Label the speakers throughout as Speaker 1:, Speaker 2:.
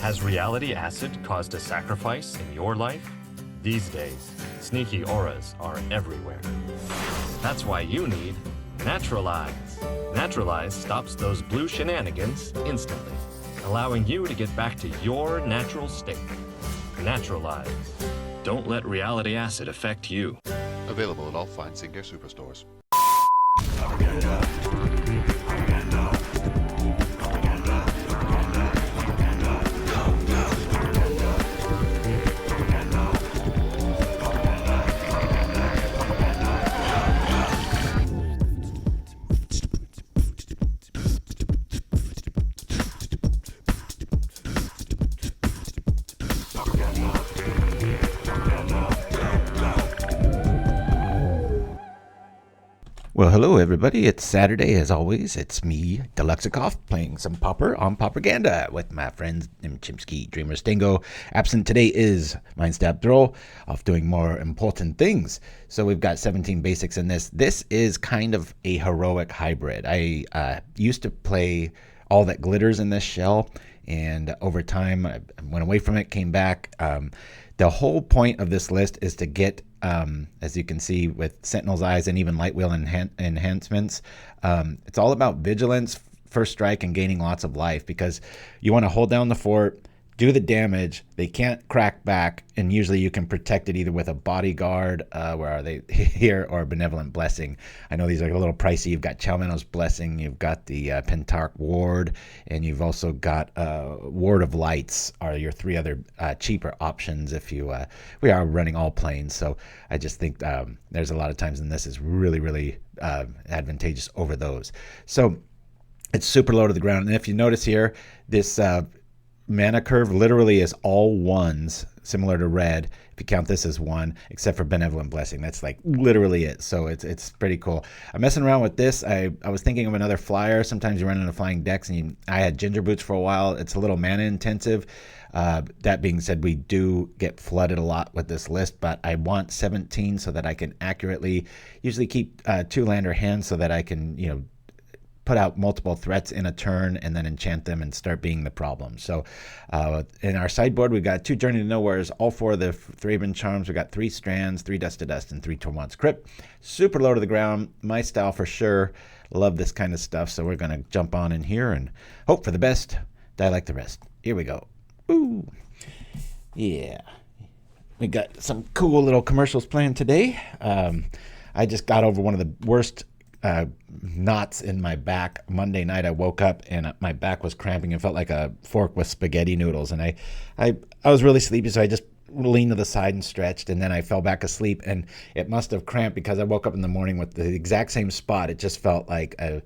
Speaker 1: Has reality acid caused a sacrifice in your life? These days, sneaky auras are everywhere. That's why you need Naturalize. Naturalize stops those blue shenanigans instantly, allowing you to get back to your natural state. Naturalize. Don't let reality acid affect you.
Speaker 2: Available at all fine Singer superstores.
Speaker 3: Well, hello everybody. It's Saturday as always. It's me, deluxeicoff, playing some Pauper on PauperRBust with my friends Chimpskey, Dreamer Stingo. Absent today is Mindstab Throw, off doing more important things. So we've got 17 basics in this. This is kind of a heroic hybrid. I used to play all that glitters in this shell, and over time I went away from it, came back. The whole point of this list is to get, as you can see with Sentinel's Eyes and even Lightwheel Enhancements, it's all about vigilance, first strike, and gaining lots of life, because you want to hold down the fort, do the damage, they can't crack back, and usually you can protect it either with a Bodyguard, where are they here, or Benevolent Blessing. I know these are a little pricey. You've got Chalmano's Blessing, you've got the Pentarch Ward, and you've also got Ward of Lights are your three other cheaper options if you, we are running all planes, so I just think there's a lot of times in this is really, really advantageous over those. So it's super low to the ground, and if you notice here, this mana curve literally is all ones, similar to red, if you count this as one, except for Benevolent Blessing. That's like literally it. So it's pretty cool. I'm messing around with this. I was thinking of another flyer. Sometimes you run into flying decks, and I had Ginger Boots for a while. It's a little mana intensive. That being said, we do get flooded a lot with this list, but I want 17 so that I can accurately usually keep 2-lander hands so that I can, put out multiple threats in a turn and then enchant them and start being the problem. So in our sideboard, we've got 2 Journey to Nowheres, all 4 of the Thraben Charms. We've got 3 Strands, 3 Dust to Dust, and 3 Tormod's Crypt. Super low to the ground. My style for sure. Love this kind of stuff. So we're going to jump on in here and hope for the best. Die like the rest. Here we go. Ooh. Yeah. We got some cool little commercials playing today. I just got over one of the worst knots in my back. Monday night I woke up and my back was cramping and felt like a fork with spaghetti noodles, and I was really sleepy, so I just leaned to the side and stretched, and then I fell back asleep, and it must have cramped because I woke up in the morning with the exact same spot. It just felt like a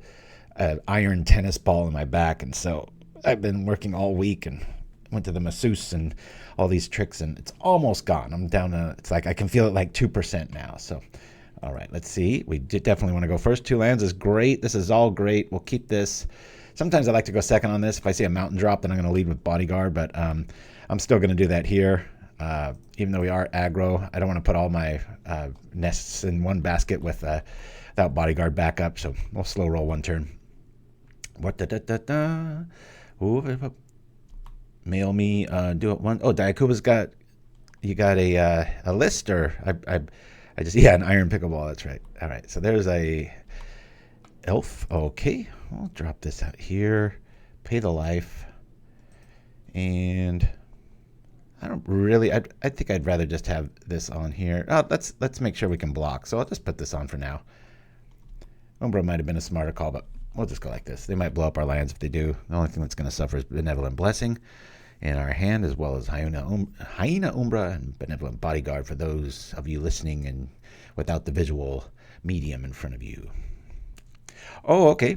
Speaker 3: iron tennis ball in my back, and so I've been working all week and went to the masseuse and all these tricks, and it's almost gone. I'm down to, it's like I can feel it like 2% now. So all right, let's see. We definitely want to go first. 2 lands is great. This is all great. We'll keep this. Sometimes I like to go second on this. If I see a mountain drop, then I'm going to lead with Bodyguard, but I'm still going to do that here. Even though we are aggro, I don't want to put all my nests in one basket without Bodyguard backup, so we'll slow roll 1 turn. What da-da-da-da? Mail me, do it one. Oh, Diakuba's got, you got a list, or I just, yeah, an iron pickleball, that's right. All right, so there's a elf. Okay, I'll drop this out here, pay the life, and I don't really, I think I'd rather just have this on here. Oh, let's make sure we can block, so I'll just put this on for now. Umbra might have been a smarter call, but we'll just go like this. They might blow up our lands if they do. The only thing that's going to suffer is Benevolent Blessing in our hand, as well as Hyena Umbra and Benevolent Bodyguard for those of you listening and without the visual medium in front of you. Oh, okay.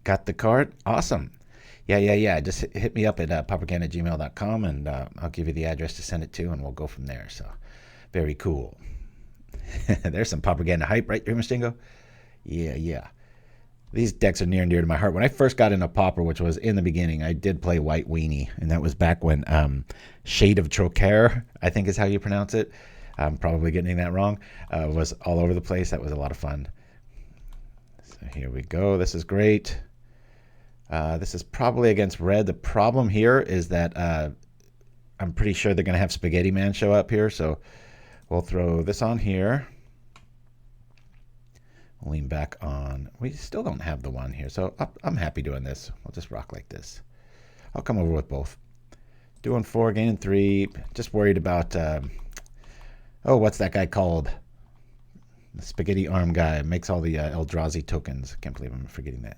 Speaker 3: Got the card. Awesome. Yeah. Just hit me up at pauperRBust@gmail.com, and I'll give you the address to send it to, and we'll go from there. So very cool. There's some PauperRBust hype, right, Dreamer Stingo? Yeah. These decks are near and dear to my heart. When I first got into Pauper, which was in the beginning, I did play White Weenie, and that was back when Shade of Trocaire, I think is how you pronounce it, I'm probably getting that wrong. Was all over the place. That was a lot of fun. So here we go. This is great. This is probably against red. The problem here is that I'm pretty sure they're going to have Spaghetti Man show up here. So we'll throw this on here. We'll lean back on. We still don't have the one here. So I'm happy doing this. I'll just rock like this. I'll come over with both. Doing 4, gaining 3. Just worried about, oh, what's that guy called? The spaghetti arm guy. Makes all the Eldrazi tokens. Can't believe I'm forgetting that.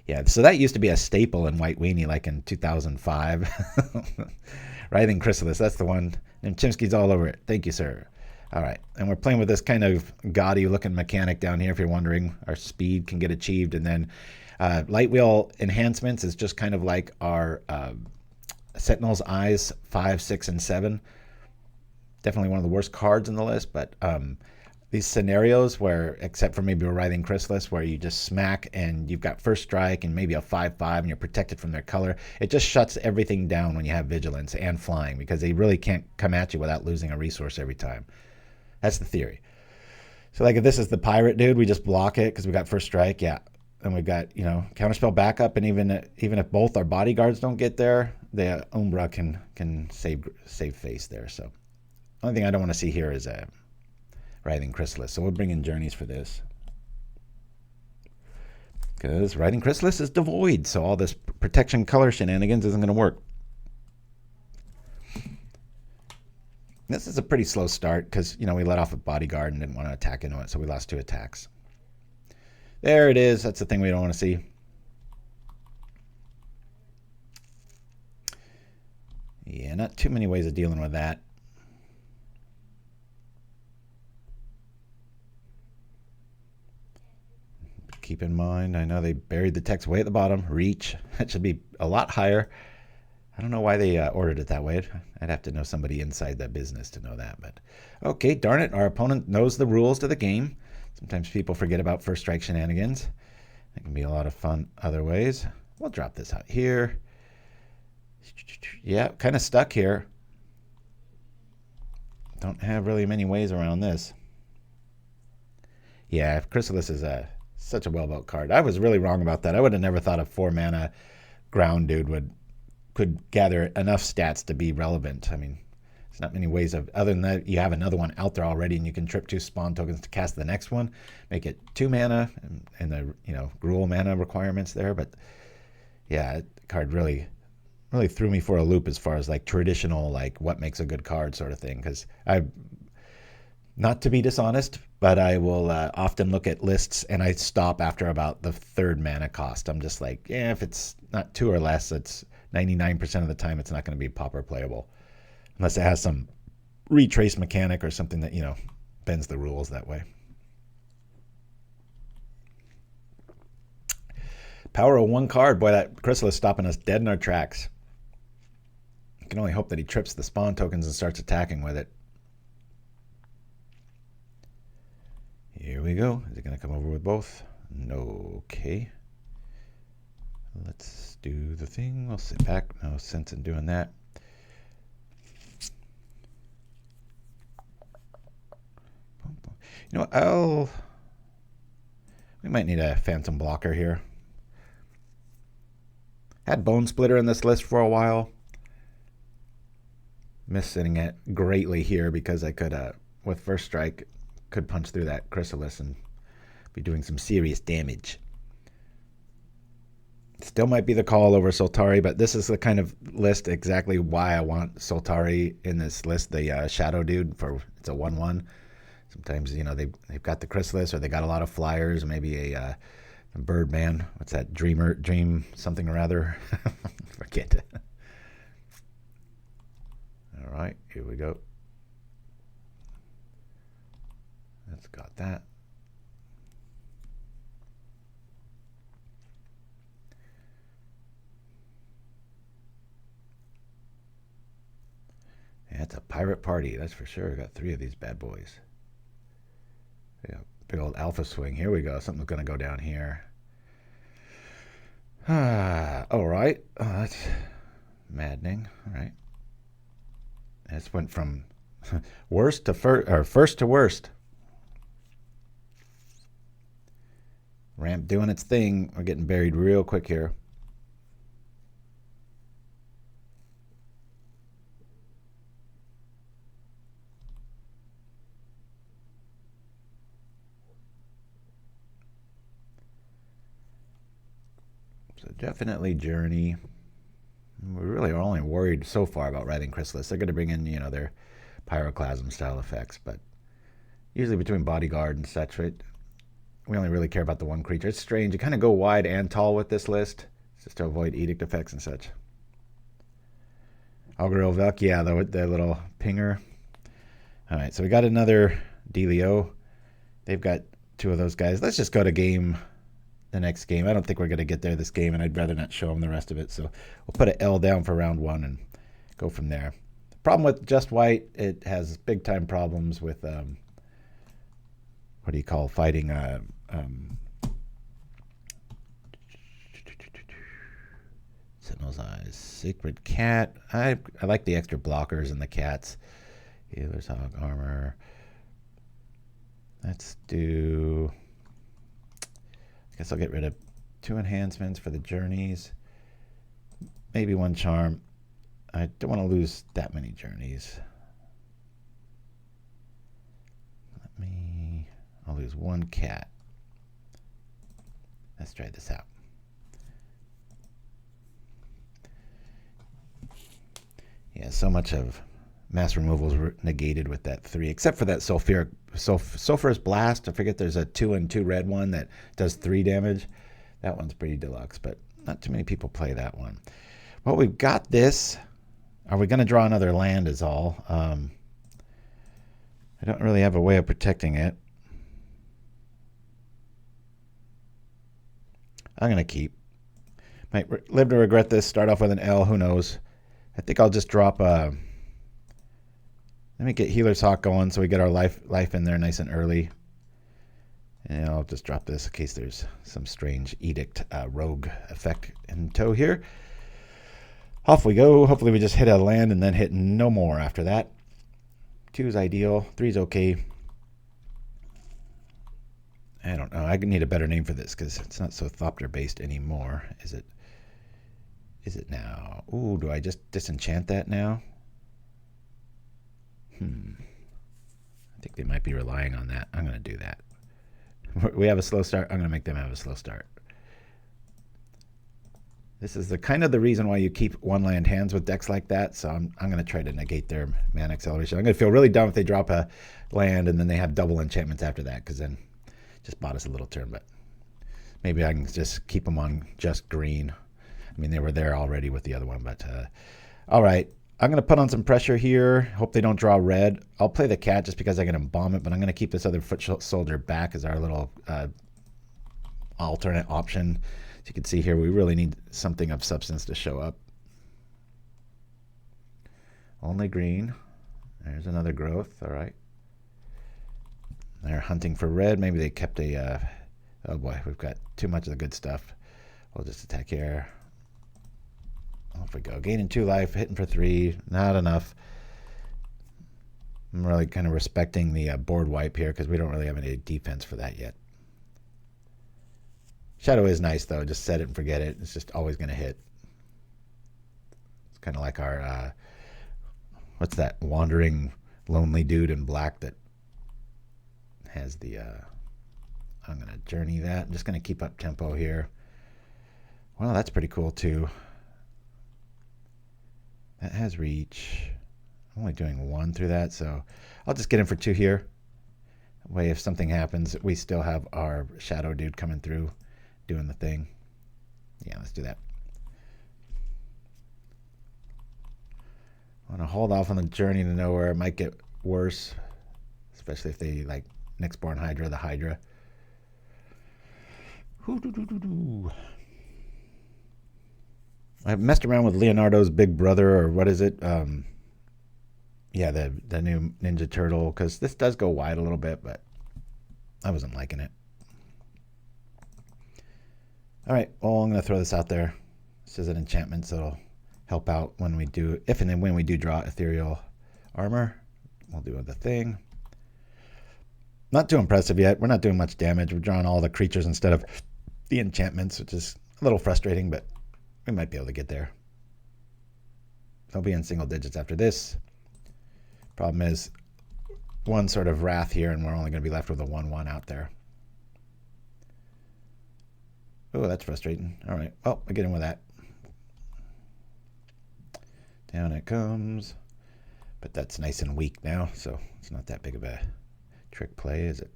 Speaker 3: Yeah, so that used to be a staple in White Weenie, like in 2005. Writhing Chrysalis, that's the one. And Chimpskey's all over it. Thank you, sir. All right, and we're playing with this kind of gaudy-looking mechanic down here, if you're wondering. Our speed can get achieved, and then Lightwheel Enhancements is just kind of like our Sentinel's Eyes 5, 6, and 7. Definitely one of the worst cards in the list, but these scenarios where, except for maybe a Writhing Chrysalis, where you just smack and you've got first strike and maybe a 5/5 and you're protected from their color, it just shuts everything down when you have vigilance and flying, because they really can't come at you without losing a resource every time. That's the theory. So like if this is the pirate dude, we just block it because we got first strike, yeah. And we've got, you know, counterspell backup, and even if both our bodyguards don't get there, the Umbra can save face there. So only thing I don't want to see here is a Writhing Chrysalis. So we'll bring in Journeys for this, because Writhing Chrysalis is devoid, so all this protection color shenanigans isn't going to work. This is a pretty slow start because, you know, we let off a bodyguard and didn't want to attack into it, so we lost 2 attacks. There it is. That's the thing we don't want to see. Yeah, not too many ways of dealing with that. Keep in mind, I know they buried the text way at the bottom. Reach. That should be a lot higher. I don't know why they ordered it that way. I'd have to know somebody inside that business to know that. But okay, darn it. Our opponent knows the rules to the game. Sometimes people forget about first strike shenanigans. It can be a lot of fun other ways. We'll drop this out here. Yeah, kind of stuck here. Don't have really many ways around this. Yeah, Chrysalis is such a well-built card. I was really wrong about that. I would have never thought a 4-mana ground dude could gather enough stats to be relevant. I mean, there's not many ways of, other than that, you have another one out there already, and you can trip 2 spawn tokens to cast the next one, make it 2 mana, and the, you know, Gruul mana requirements there. But yeah, the card really threw me for a loop as far as like traditional, like what makes a good card sort of thing. Because not to be dishonest, but I will often look at lists and I stop after about the 3rd mana cost. I'm just like, yeah, if it's not 2 or less, it's 99% of the time it's not going to be Pauper playable, unless it has some retrace mechanic or something that, you know, bends the rules that way. Power of 1 card. Boy, that Chrysalis stopping us dead in our tracks. I can only hope that he trips the spawn tokens and starts attacking with it. Here we go. Is he going to come over with both? No. Okay. Let's do the thing. We'll sit back. No sense in doing that. You know, we might need a phantom blocker here. Had Bone Splitter in this list for a while. Missing it greatly here because I could, with first strike, could punch through that Chrysalis and be doing some serious damage. Still might be the call over Soltari, but this is the kind of list exactly why I want Soltari in this list. The Shadow Dude, for it's a 1/1. Sometimes, you know, they've got the Chrysalis, or they got a lot of flyers, maybe a Birdman. What's that? Dream something or other. Forget it. All right, here we go. That's got that. Yeah, it's a pirate party, that's for sure. Got 3 of these bad boys. Yeah, big old alpha swing. Here we go. Something's going to go down here. All right. Oh, that's maddening. All right. This went from Worst to first, or first to worst. Ramp doing its thing. We're getting buried real quick here. So definitely Journey. We really are only worried so far about Writhing Chrysalis. They're going to bring in, you know, their Pyroclasm style effects, but usually between Bodyguard and such, right, we only really care about the one creature. It's strange. You kind of go wide and tall with this list just to avoid edict effects and such. Augural Velk, yeah, the little pinger. All right, so we got another Delio. They've got two of those guys. Let's just go to the next game. I don't think we're going to get there this game, and I'd rather not show them the rest of it. So we'll put an L down for round one and go from there. The problem with just white, it has big time problems with what do you call fighting Sentinel's Eyes, Sacred Cat. I like the extra blockers and the cats. Healer's Hog Armor. Let's do, I guess I'll get rid of 2 enhancements for the journeys. Maybe 1 charm. I don't want to lose that many journeys. I'll lose 1 cat. Let's try this out. Yeah, so much of mass removal is negated with that 3, except for that sulfurous blast. I forget there's a 2 and 2 red one that does 3 damage. That one's pretty deluxe, but not too many people play that one. Well, we've got this. Are we going to draw another land is all. I don't really have a way of protecting it. I'm going to keep. Might live to regret this. Start off with an L. Who knows? I think I'll just drop let me get Healer's Hawk going so we get our life in there nice and early. And I'll just drop this in case there's some strange edict rogue effect in tow here. Off we go. Hopefully we just hit a land and then hit no more after that. 2 is ideal. 3 is okay. I don't know. I need a better name for this because it's not so Thopter based anymore. Is it? Is it now? Ooh, do I just disenchant that now? I think they might be relying on that. I'm going to do that. We have a slow start. I'm going to make them have a slow start. This is the kind of the reason why you keep 1 land hands with decks like that. So I'm going to try to negate their mana acceleration. I'm going to feel really dumb if they drop a land and then they have double enchantments after that, because then just bought us a little turn. But maybe I can just keep them on just green. I mean, they were there already with the other one. But all right, I'm going to put on some pressure here. Hope they don't draw red. I'll play the cat just because I can embalm it, but I'm going to keep this other foot soldier back as our little alternate option. As you can see here, we really need something of substance to show up. Only green. There's another growth. All right. They're hunting for red. Maybe they kept a... oh boy, we've got too much of the good stuff. We'll just attack here. Off we go. Gaining 2 life, hitting for 3. Not enough. I'm really kind of respecting the board wipe here because we don't really have any defense for that yet. Shadow is nice, though. Just set it and forget it. It's just always going to hit. It's kind of like our... what's that? Wandering, lonely dude in black that has the... I'm going to journey that. I'm just going to keep up tempo here. Well, that's pretty cool, too. That has reach. I'm only doing 1 through that, so I'll just get in for 2 here. That way, if something happens, we still have our shadow dude coming through, doing the thing. Yeah, let's do that. I want to hold off on the journey to nowhere. It might get worse, especially if they like Nyxborn Hydra, the Hydra. I've messed around with Leonardo's big brother, or what is it? Yeah, the new Ninja Turtle, because this does go wide a little bit, but I wasn't liking it. All right, well, I'm going to throw this out there. This is an enchantment, so it'll help out when we do, if and then when we do draw Ethereal Armor. we'll do the thing. Not too impressive yet. We're not doing much damage. We're drawing all the creatures instead of the enchantments, which is a little frustrating, but we might be able to get there. They'll be in single digits after this. Problem is one sort of wrath here, and we're only going to be left with a 1/1 out there. Oh, that's frustrating. All right. Well, I get in with that. Down it comes. But that's nice and weak now, so it's not that big of a trick play, is it?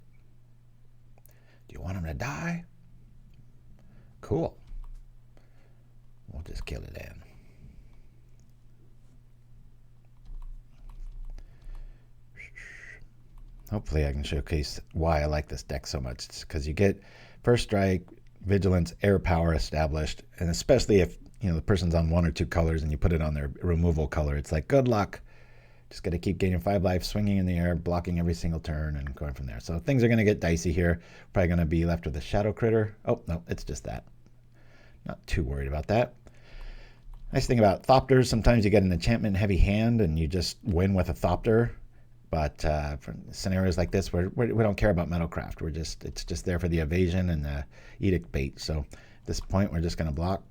Speaker 3: Do you want him to die? Cool. We'll just kill it then. Hopefully I can showcase why I like this deck so much. It's because you get first strike, vigilance, air power established, and especially if the person's on 1 or 2 colors and you put it on their removal color, it's like good luck. Just got to keep gaining 5 life, swinging in the air, blocking every single turn, and going from there. So things are going to get dicey here. Probably going to be left with a shadow critter. Oh, no, it's just that. Not too worried about that. Nice thing about Thopters, sometimes you get an enchantment heavy hand and you just win with a Thopter. But for scenarios like this, we don't care about Metalcraft. It's just there for the evasion and the edict bait. So at this point, we're just going to block.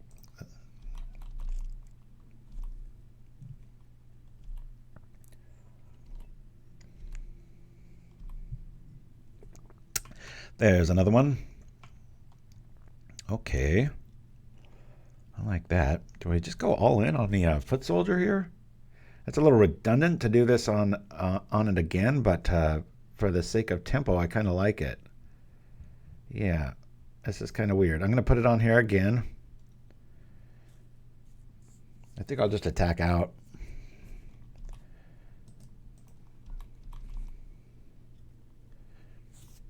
Speaker 3: There's another one. Okay. I like that. Do we just go all in on the foot soldier here? It's a little redundant to do this on it again, but for the sake of tempo, I kind of like it. Yeah, this is kind of weird. I'm going to put it on here again. I think I'll just attack out.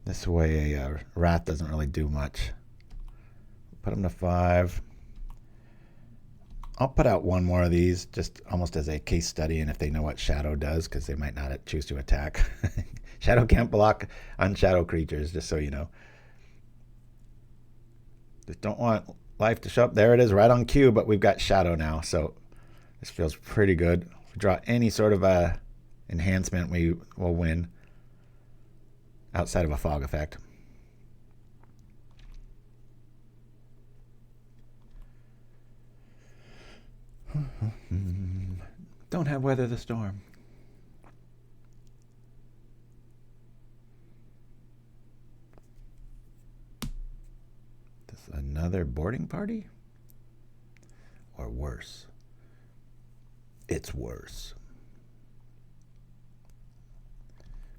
Speaker 3: This way a Wrath doesn't really do much. Put him to 5. I'll put out one more of these just almost as a case study, and if they know what Shadow does, because they might not choose to attack. Shadow can't block unshadow creatures, just so you know. Just don't want life to show up. There it is, right on cue, but we've got Shadow now, so this feels pretty good. If we draw any sort of a enhancement, we will win. Outside of a fog effect. Don't have weather the storm. This is another boarding party? Or worse? It's worse.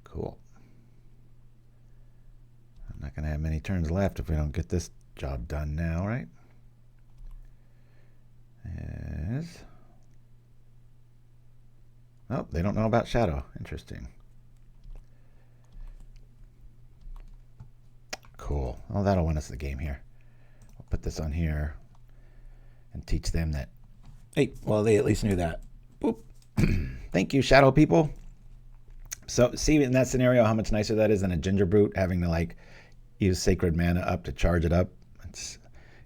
Speaker 3: Cool. I'm not going to have many turns left if we don't get this job done now, right? Yes. Oh, they don't know about Shadow. Interesting. Cool. Well, that'll win us the game here. I'll put this on here and teach them that. Hey, well, they at least knew that. Boop. Thank you, Shadow people. So, see in that scenario how much nicer that is than a Ginger Brute having to, like, use Sacred Mana up to charge it up. It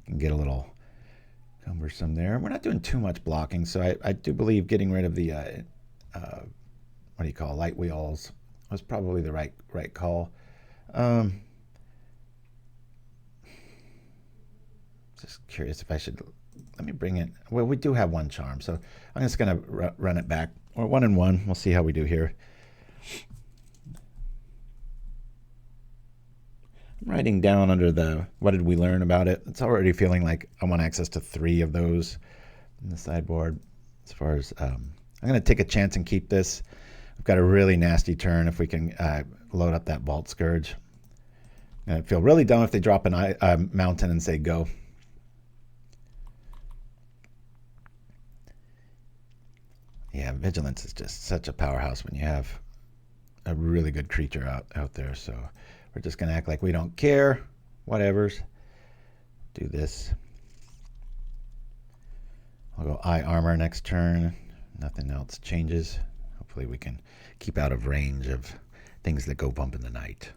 Speaker 3: can get a little cumbersome there. We're not doing too much blocking, so I do believe getting rid of the what do you call Lightwheels was probably the right call. Just curious if I should let me bring it. Well, we do have one charm, so I'm just gonna run it back. Or 1 and 1. We'll see how we do here. I'm writing down under the what did we learn about it. It's already feeling like I want access to 3 of those in the sideboard. As far as I'm going to take a chance and keep this. We've got a really nasty turn if we can load up that Vault Skirge. I feel really dumb if they drop a mountain and say go. Yeah, Vigilance is just such a powerhouse when you have a really good creature out there. So we're just going to act like we don't care. Whatevers. Do this. I'll go Eye Armor next turn. Nothing else changes. Hopefully we can keep out of range of things that go bump in the night.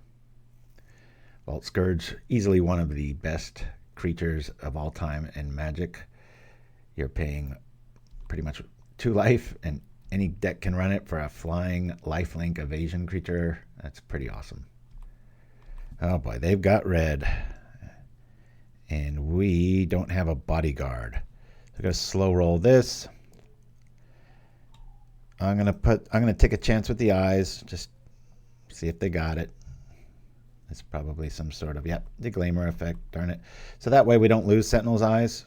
Speaker 3: Vault Skirge, easily one of the best creatures of all time in Magic. You're paying pretty much 2 life, and any deck can run it for a flying lifelink evasion creature. That's pretty awesome. Oh boy, they've got red. And we don't have a bodyguard. I'm gonna slow roll this. I'm gonna take a chance with the eyes, just see if they got it. It's probably some sort of, yep, the glamour effect, darn it. So that way we don't lose Sentinel's eyes.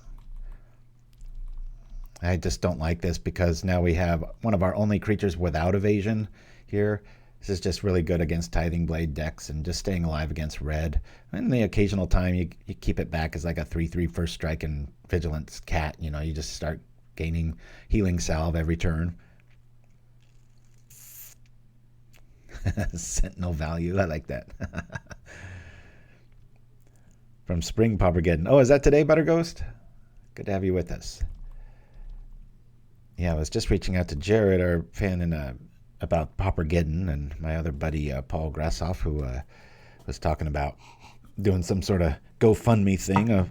Speaker 3: I just don't like this because now we have one of our only creatures without evasion here. This is just really good against Tithing Blade decks and just staying alive against red. And the occasional time you keep it back as like a 3/3 first strike and Vigilance Cat. You know, you just start gaining Healing Salve every turn. Sentinel value, I like that. From Spring Paupergeddon. Oh, is that today, Butterghost? Good to have you with us. Yeah, I was just reaching out to Jared, our fan, about Paupergeddon, and my other buddy, Paul Grassoff, who was talking about doing some sort of GoFundMe thing. I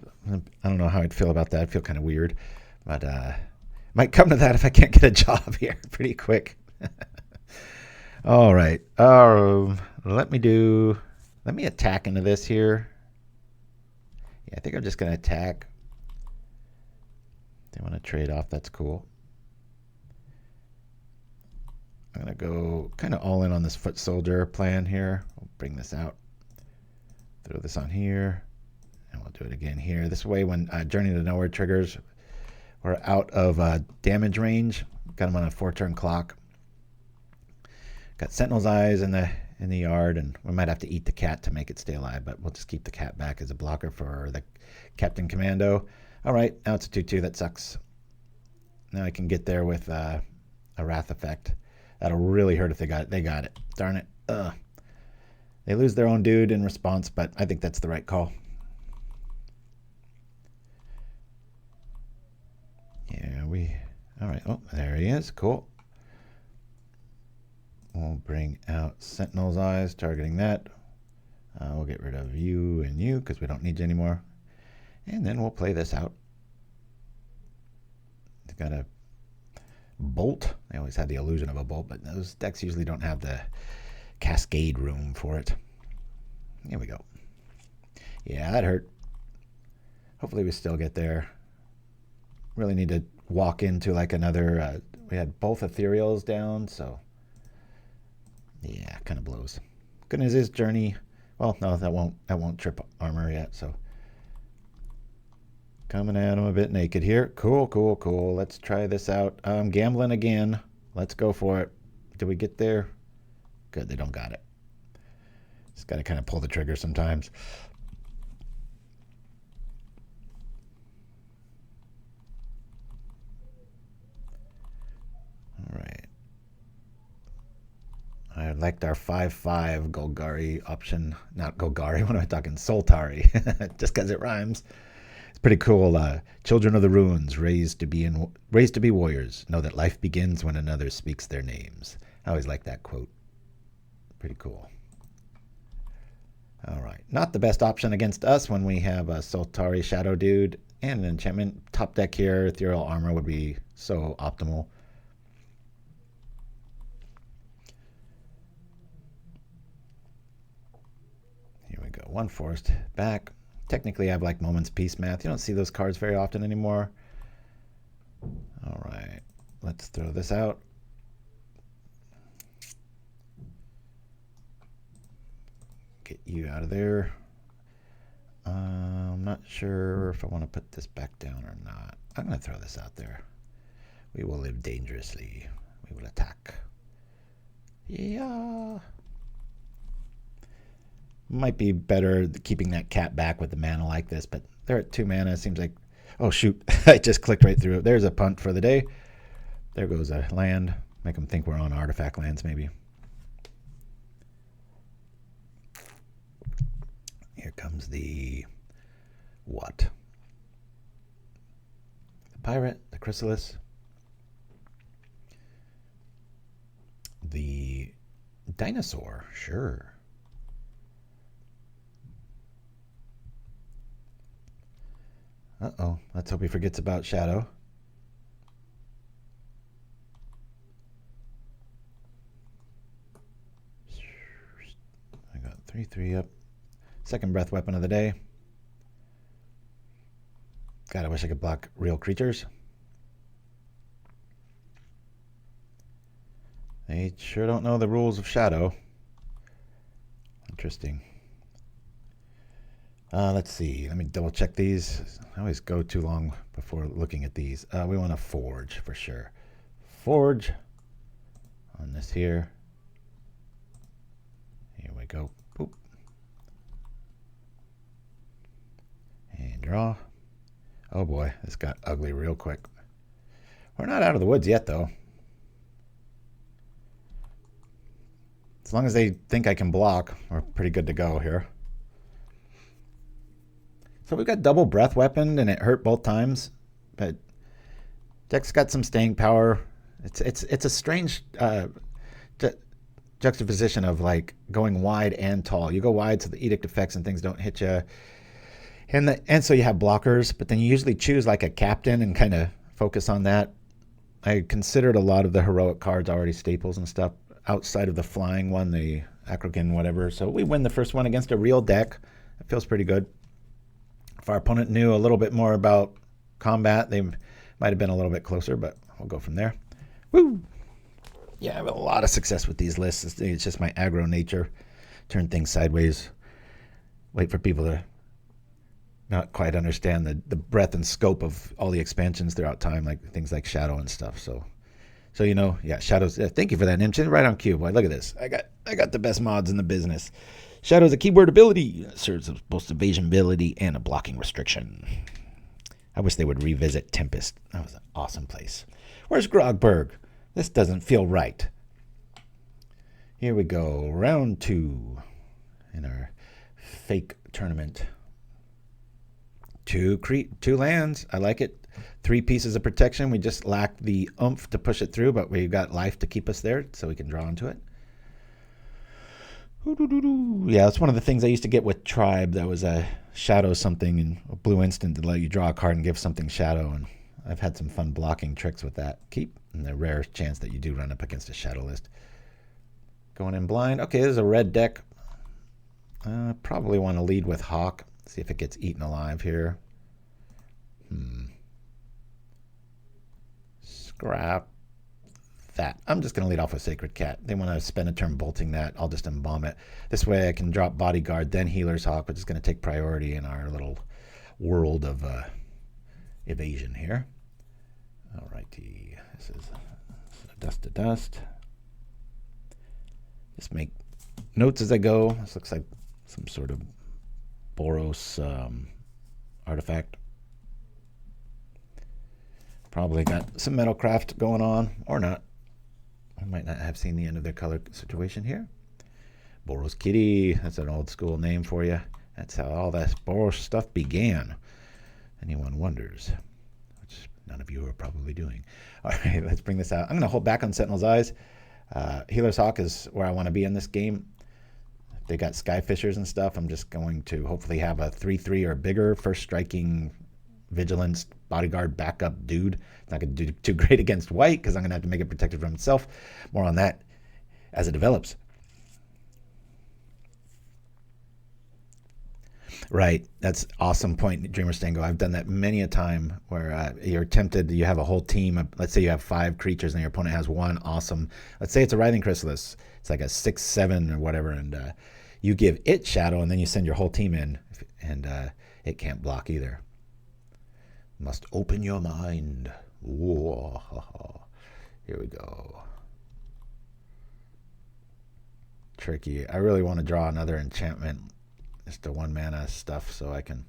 Speaker 3: don't know how I'd feel about that. I feel kind of weird, but might come to that if I can't get a job here pretty quick. All right. Let me attack into this here. Yeah, I think I'm just going to attack. They want to trade off. That's cool. I'm going to go kind of all in on this Foot Soldier plan here. We'll bring this out. Throw this on here. And we'll do it again here. This way, when Journey to Nowhere triggers, we're out of damage range. Got them on a 4-turn clock. Got Sentinel's Eyes in the yard, and we might have to eat the cat to make it stay alive, but we'll just keep the cat back as a blocker for the Captain Commando. All right, now it's a 2/2. That sucks. Now I can get there with a Wrath effect. That'll really hurt if they got it. They got it. Darn it. Ugh. They lose their own dude in response, but I think that's the right call. Yeah, all right. Oh, there he is. Cool. We'll bring out Sentinel's Eyes, targeting that. We'll get rid of you and you because we don't need you anymore. And then we'll play this out. They've got a bolt. They always had the illusion of a bolt, but those decks usually don't have the cascade room for it. Here we go. Yeah, that hurt. Hopefully we still get there. Really need to walk into like another... we had both Ethereals down, so... Yeah, kind of blows. Good news is Journey... Well, no, that won't trip armor yet, so... Coming at him a bit naked here. Cool, cool, cool. Let's try this out. I'm gambling again. Let's go for it. Did we get there? Good, they don't got it. Just got to kind of pull the trigger sometimes. All right. I liked our 5/5 Golgari option. Not Golgari, what am I talking? Soltari. Just because it rhymes. It's pretty cool. Children of the Ruins, raised to be warriors, know that life begins when another speaks their names. I always like that quote. Pretty cool. All right. Not the best option against us when we have a Soltari Shadow Dude and an enchantment. Top deck here, Ethereal Armor would be so optimal. Here we go. One forced back. Technically, I have like Moment's Peace math. You don't see those cards very often anymore. All right. Let's throw this out. Get you out of there. I'm not sure if I want to put this back down or not. I'm going to throw this out there. We will live dangerously. We will attack. Yeah. Might be better keeping that cat back with the mana like this, but they're at 2 mana. It seems like... Oh, shoot. I just clicked right through it. There's a punt for the day. There goes a land. Make them think we're on artifact lands, maybe. Here comes the... What? The Pirate, the Chrysalis. The Dinosaur, sure. Uh-oh. Let's hope he forgets about Shadow. 3/3 up. Second breath weapon of the day. God, I wish I could block real creatures. They sure don't know the rules of Shadow. Interesting. Let's see. Let me double check these. I always go too long before looking at these. We want to forge for sure. Forge on this here. Here we go. Boop. And draw. Oh boy, this got ugly real quick. We're not out of the woods yet, though. As long as they think I can block, we're pretty good to go here. So we've got double breath weapon, and it hurt both times, but deck's got some staying power. It's a strange juxtaposition of like going wide and tall. You go wide so the edict effects and things don't hit you, and so you have blockers. But then you usually choose like a captain and kind of focus on that. I considered a lot of the heroic cards already staples and stuff outside of the flying one, the Acrogan whatever. So we win the first one against a real deck. It feels pretty good. If our opponent knew a little bit more about combat, they might have been a little bit closer, but we'll go from there. Woo! Yeah, I have a lot of success with these lists. It's just my aggro nature. Turn things sideways. Wait for people to not quite understand the breadth and scope of all the expansions throughout time, like things like Shadow and stuff. So you know, yeah, Shadow's. Thank you for that, Nimchin. Right on cue, boy. Look at this. I got the best mods in the business. Shadow's a keyword ability. It serves as both evasion ability and a blocking restriction. I wish they would revisit Tempest. That was an awesome place. Where's Grogberg? This doesn't feel right. Here we go. Round 2 in our fake tournament. 2 lands. I like it. 3 pieces of protection. We just lack the oomph to push it through, but we've got life to keep us there so we can draw into it. Yeah, that's one of the things I used to get with Tribe. That was a shadow something and a blue instant to let you draw a card and give something shadow. And I've had some fun blocking tricks with that. Keep, and the rare chance that you do run up against a shadow list. Going in blind. Okay, this is a red deck. Probably want to lead with Hawk. See if it gets eaten alive here. Scrap that. I'm just going to lead off with Sacred Cat. They want to spend a turn bolting that. I'll just embalm it. This way I can drop Bodyguard, then Healer's Hawk, which is going to take priority in our little world of evasion here. Alrighty. This is dust to dust. Just make notes as I go. This looks like some sort of Boros artifact. Probably got some Metalcraft going on, or not. I might not have seen the end of their color situation here. Boros Kitty, that's an old school name for you. That's how all that Boros stuff began. Anyone wonders, which none of you are probably doing. All right, let's bring this out. I'm going to hold back on Sentinel's Eyes. Healer's Hawk is where I want to be in this game. They got Skyfishers and stuff. I'm just going to hopefully have a 3/3 or bigger first striking vigilance bodyguard backup dude. Not going to do too great against white because I'm going to have to make it protected from itself. More on that as it develops. Right. That's awesome point, Dreamer Stango. I've done that many a time where you're tempted. You have a whole team. Let's say you have 5 creatures and your opponent has 1 awesome. Let's say it's a Writhing Chrysalis. It's like a 6/7 or whatever. And you give it shadow and then you send your whole team in. And it can't block either. Must open your mind. Whoa. Here we go. Tricky. I really want to draw another enchantment. Just the 1 mana stuff so I can...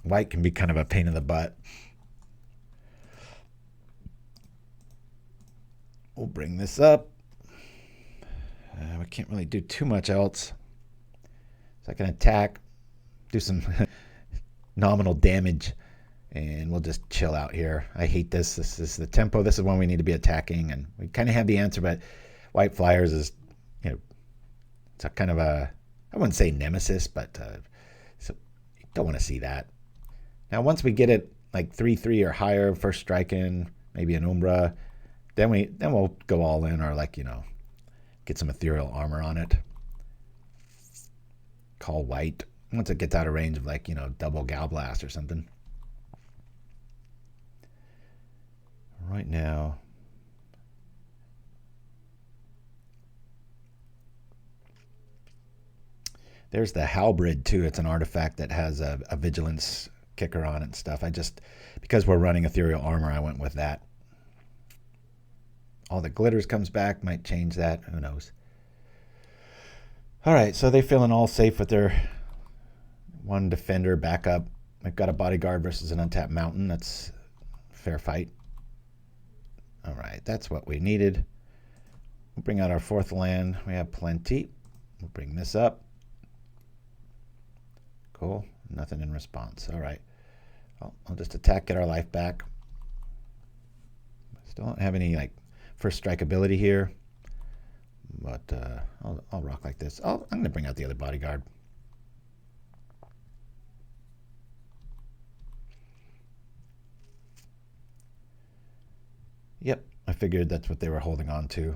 Speaker 3: White can be kind of a pain in the butt. We'll bring this up. We can't really do too much else. So I can attack, do some nominal damage, and we'll just chill out here. I hate this. This is the tempo. This is when we need to be attacking, and we kind of have the answer, but White Flyers is, you know, it's a kind of a, I wouldn't say nemesis, but so you don't want to see that. Now, once we get it like 3/3 or higher, first strike in, maybe an Umbra, then we'll go all in, or like, you know, get some Ethereal Armor on it. call white once it gets out of range of like, you know, double Gal Blast or something. Right now, there's the Halberd too. It's an artifact that has a vigilance kicker on it and stuff. Because we're running Ethereal Armor, I went with that. All the glitters comes back, might change that, who knows. All right, so they're feeling all safe with their one defender backup. I've got a bodyguard versus an untapped mountain. That's a fair fight. All right, that's what we needed. We'll bring out our 4th land. We have plenty. We'll bring this up. Cool. Nothing in response. All right. I'll just attack, get our life back. Still don't have any like first strike ability here, but I'll rock like this. I'm going to bring out the other bodyguard. Yep, I figured that's what they were holding on to.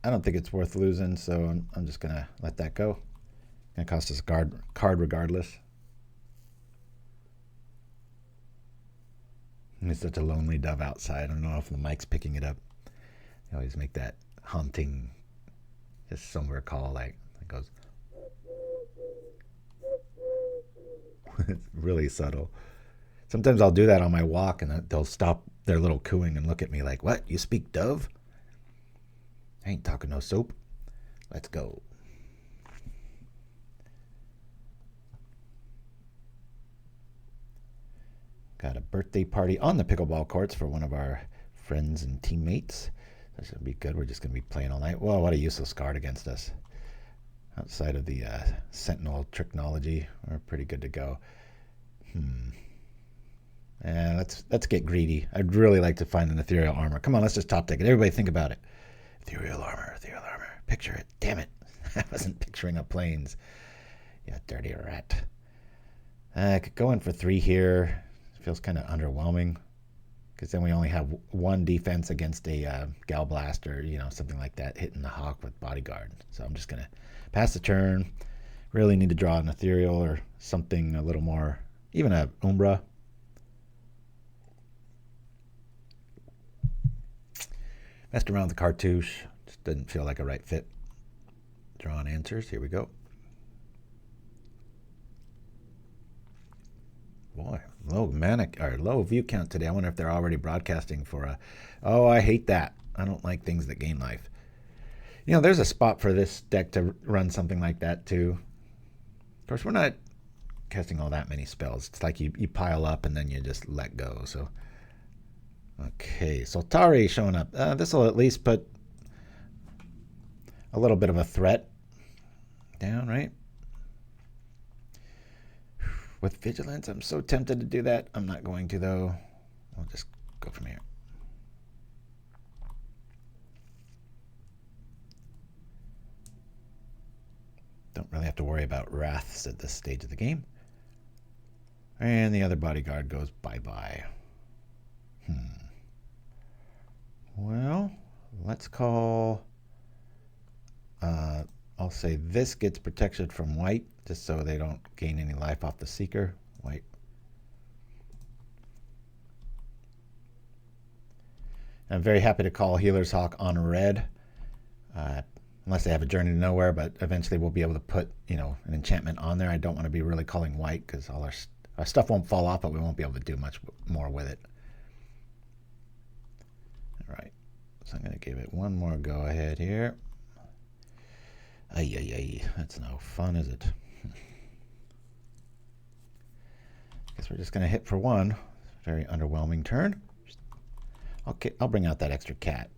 Speaker 3: I don't think it's worth losing, so I'm just going to let that go. It's going to cost us a card regardless. And it's such a lonely dove outside. I don't know if the mic's picking it up. They always make that haunting, just somewhere call, like it goes. It's really subtle. Sometimes I'll do that on my walk, and they'll stop their little cooing and look at me like, "What? You speak dove? I ain't talking no soap. Let's go." Got a birthday party on the pickleball courts for one of our friends and teammates. That should be good. We're just going to be playing all night. Well, what a useless card against us. Outside of the Sentinel technology, we're pretty good to go. And let's get greedy. I'd really like to find an Ethereal Armor. Come on, let's just top deck it. Everybody think about it. Ethereal Armor, Ethereal Armor. Picture it. Damn it. I wasn't picturing up planes. You dirty rat. I could go in for 3 here. Feels kind of underwhelming because then we only have 1 defense against a Gal Blast or, you know, something like that, hitting the Hawk with Bodyguard. So I'm just going to pass the turn. Really need to draw an Ethereal or something a little more, even a Umbra. Messed around with the cartouche. Just didn't feel like a right fit. Drawing answers. Here we go. Boy, low view count today. I wonder if they're already broadcasting for a... Oh, I hate that. I don't like things that gain life. You know, there's a spot for this deck to run something like that too. Of course, we're not casting all that many spells. It's like you pile up and then you just let go. So, okay, Soltari showing up. This will at least put a little bit of a threat down, right? With Vigilance, I'm so tempted to do that. I'm not going to, though. I'll just go from here. Don't really have to worry about wraths at this stage of the game. And the other bodyguard goes bye-bye. Well, let's call... I'll say this gets protection from white, just so they don't gain any life off the Seeker. White. I'm very happy to call Healer's Hawk on red, unless they have a Journey to Nowhere, but eventually we'll be able to put, you know, an enchantment on there. I don't want to be really calling white because all our stuff won't fall off, but we won't be able to do much more with it. All right, so I'm going to give it one more go ahead here. Ay, that's no fun, is it? Guess we're just going to hit for 1. Very underwhelming turn. Okay, I'll bring out that extra cat.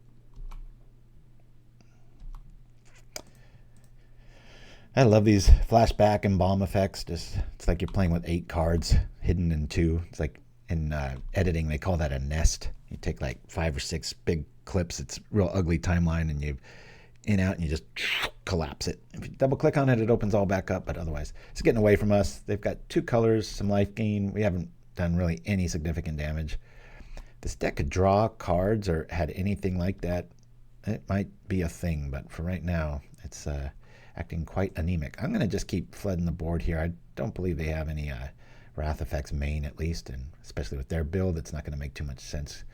Speaker 3: I love these flashback and bomb effects. It's like you're playing with 8 cards hidden in 2. It's like in editing, they call that a nest. You take like 5 or 6 big clips. It's real ugly timeline, and you in out and you just collapse it. If you double click on it, it opens all back up, but otherwise it's getting away from us. They've got 2 colors, some life gain. We haven't done really any significant damage. This deck could draw cards or had anything like that. it might be a thing, but for right now, it's acting quite anemic. I'm going to just keep flooding the board here. I don't believe they have any Wrath Effects main, at least, and especially with their build, it's not going to make too much sense,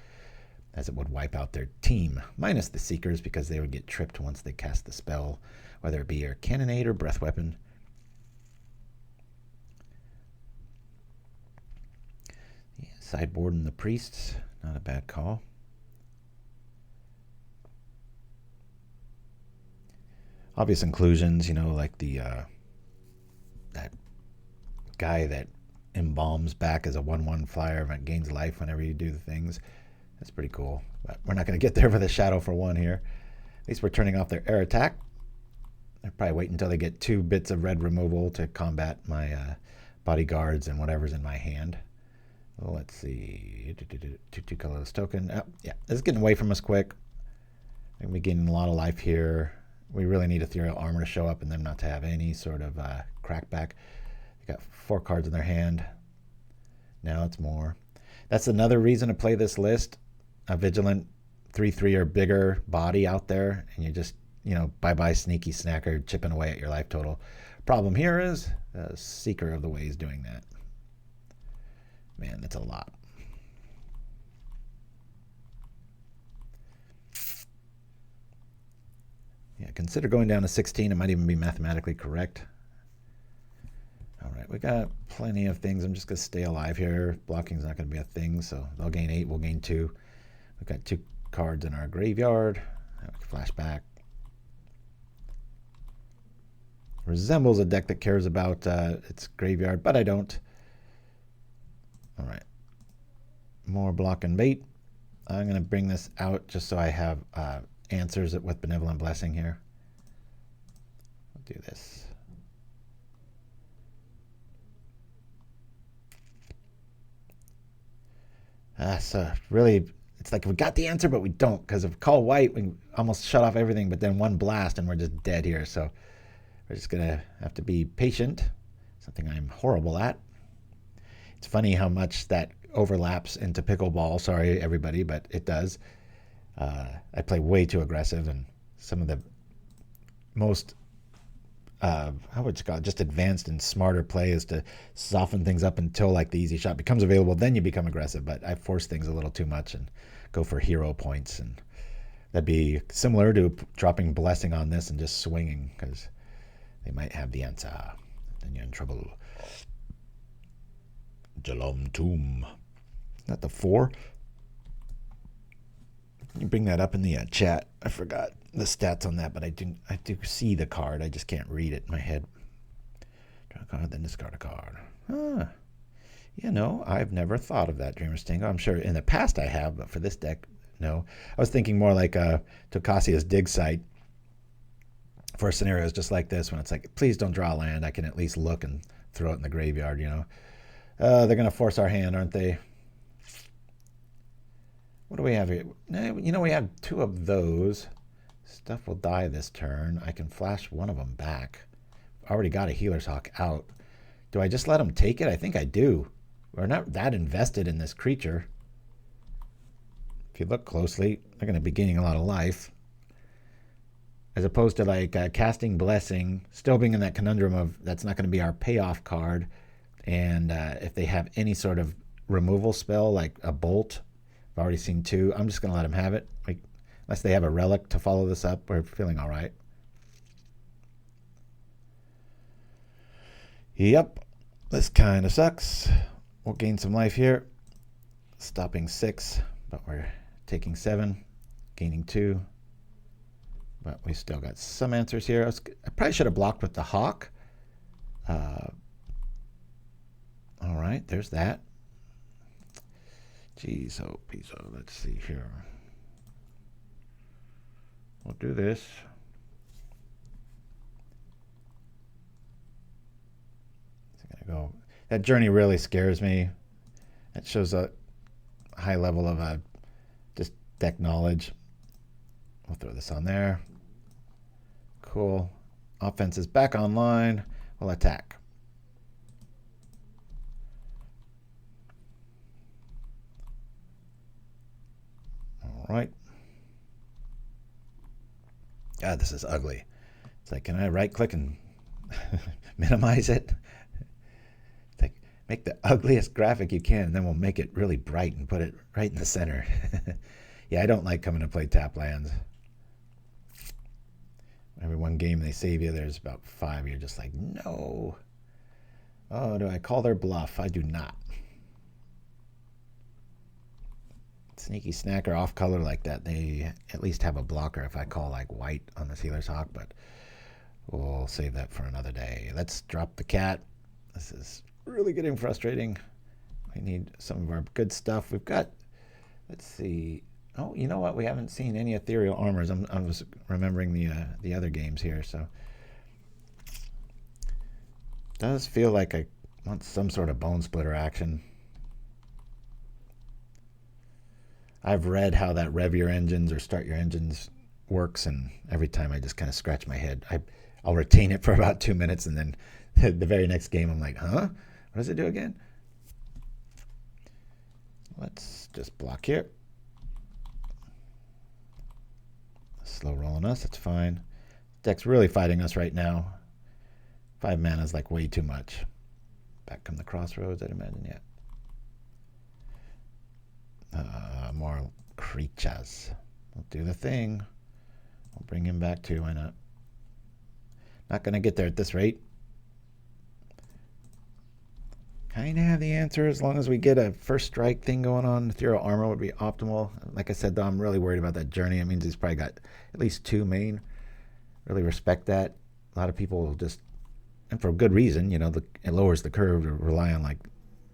Speaker 3: as it would wipe out their team, minus the Seekers, because they would get tripped once they cast the spell, whether it be your Cannonade or Breath Weapon. Yeah, sideboarding the Priests, not a bad call. Obvious inclusions, you know, like the that guy that embalms back as a 1/1 flyer and gains life whenever you do the things. That's pretty cool. But we're not going to get there for the Shadow for 1 here. At least we're turning off their air attack. They'll probably wait until they get 2 bits of red removal to combat my bodyguards and whatever's in my hand. Well, let's see. 2 colorless token. Oh, yeah, this is getting away from us quick. I'm going to be gaining a lot of life here. We really need Ethereal Armor to show up and them not to have any sort of crackback. They got 4 cards in their hand. Now it's more. That's another reason to play this list. A Vigilant 3/3 or bigger body out there, and you just, you know, bye-bye Sneaky Snacker chipping away at your life total. Problem here is Seeker of the Ways doing that. Man, that's a lot. Yeah, consider going down to 16. It might even be mathematically correct. All right, we got plenty of things. I'm just going to stay alive here. Blocking's not going to be a thing, so they'll gain 8. We'll gain 2. We've got 2 cards in our graveyard. Flashback. Resembles a deck that cares about its graveyard, but I don't. All right. More block and bait. I'm going to bring this out just so I have answers with Benevolent Blessing here. We'll do this. So really, it's like we got the answer, but we don't, because if we call white, we almost shut off everything, but then 1 blast and we're just dead here. So we're just going to have to be patient, something I'm horrible at. It's funny how much that overlaps into pickleball. Sorry, everybody, but it does. I play way too aggressive, and some of the most, how would you call it, just advanced and smarter play is to soften things up until like the easy shot becomes available. Then you become aggressive, but I force things a little too much and go for hero points. And that'd be similar to dropping Blessing on this and just swinging, because they might have the answer. Then you're in trouble. Jalom Tomb. Not the 4. Can you bring that up in the chat? I forgot the stats on that, but I do see the card. I just can't read it in my head. Draw a card, then discard a card. You know, I've never thought of that, Dreamer Stingo. I'm sure in the past I have, but for this deck, no. I was thinking more like Tokasia's Dig Site for scenarios just like this, when it's like, please don't draw a land. I can at least look and throw it in the graveyard, you know. They're going to force our hand, aren't they? What do we have here? You know, we have 2 of those. Stuff will die this turn. I can flash one of them back. Already got a Healer's Hawk out. Do I just let them take it? I think I do. We're not that invested in this creature. If you look closely, they're going to be gaining a lot of life. As opposed to like casting Blessing, still being in that conundrum of that's not going to be our payoff card. And if they have any sort of removal spell, like a Bolt, I've already seen 2. I'm just going to let them have it. Like, unless they have a Relic to follow this up, we're feeling all right. Yep, this kind of sucks. We'll gain some life here. Stopping 6, but we're taking 7, gaining 2. But we still got some answers here. I probably should have blocked with the Hawk. All right, there's that. Geez, oh, Piso, let's see here. We'll do this. It's gonna go. That journey really scares me. It shows a high level of just deck knowledge. We'll throw this on there. Cool. Offense is back online. We'll attack. All right. God, this is ugly. It's like, can I right click and minimize it? It's like, make the ugliest graphic you can, and then we'll make it really bright and put it right in the center. Yeah, I don't like coming to play tap lands. Every one game they save you, there's about 5. You're just like, no. Oh, do I call their bluff? I do not. Sneaky snacker off color like that, they at least have a blocker if I call like white on the Sealer's Hawk, but we'll save that for another day. Let's drop the cat. This is really getting frustrating. We need some of our good stuff. We've got, let's see. Oh, you know what? We haven't seen any Ethereal Armors. I was remembering the other games here, so. Does feel like I want some sort of Bone Splitter action. I've read how that rev your engines or start your engines works, and every time I just kind of scratch my head. I'll retain it for about 2 minutes, and then the very next game I'm like, huh? What does it do again? Let's just block here. Slow rolling us, that's fine. Deck's really fighting us right now. 5 mana is like way too much. Back come the crossroads, I'd imagine, yeah. More creatures. We'll do the thing. We'll bring him back too, why not? Not going to get there at this rate. Kind of have the answer as long as we get a first strike thing going on. Ethereal Armor would be optimal. Like I said, though, I'm really worried about that journey. It means he's probably got at least 2 main. Really respect that. A lot of people will just, and for good reason, you know, it lowers the curve to rely on like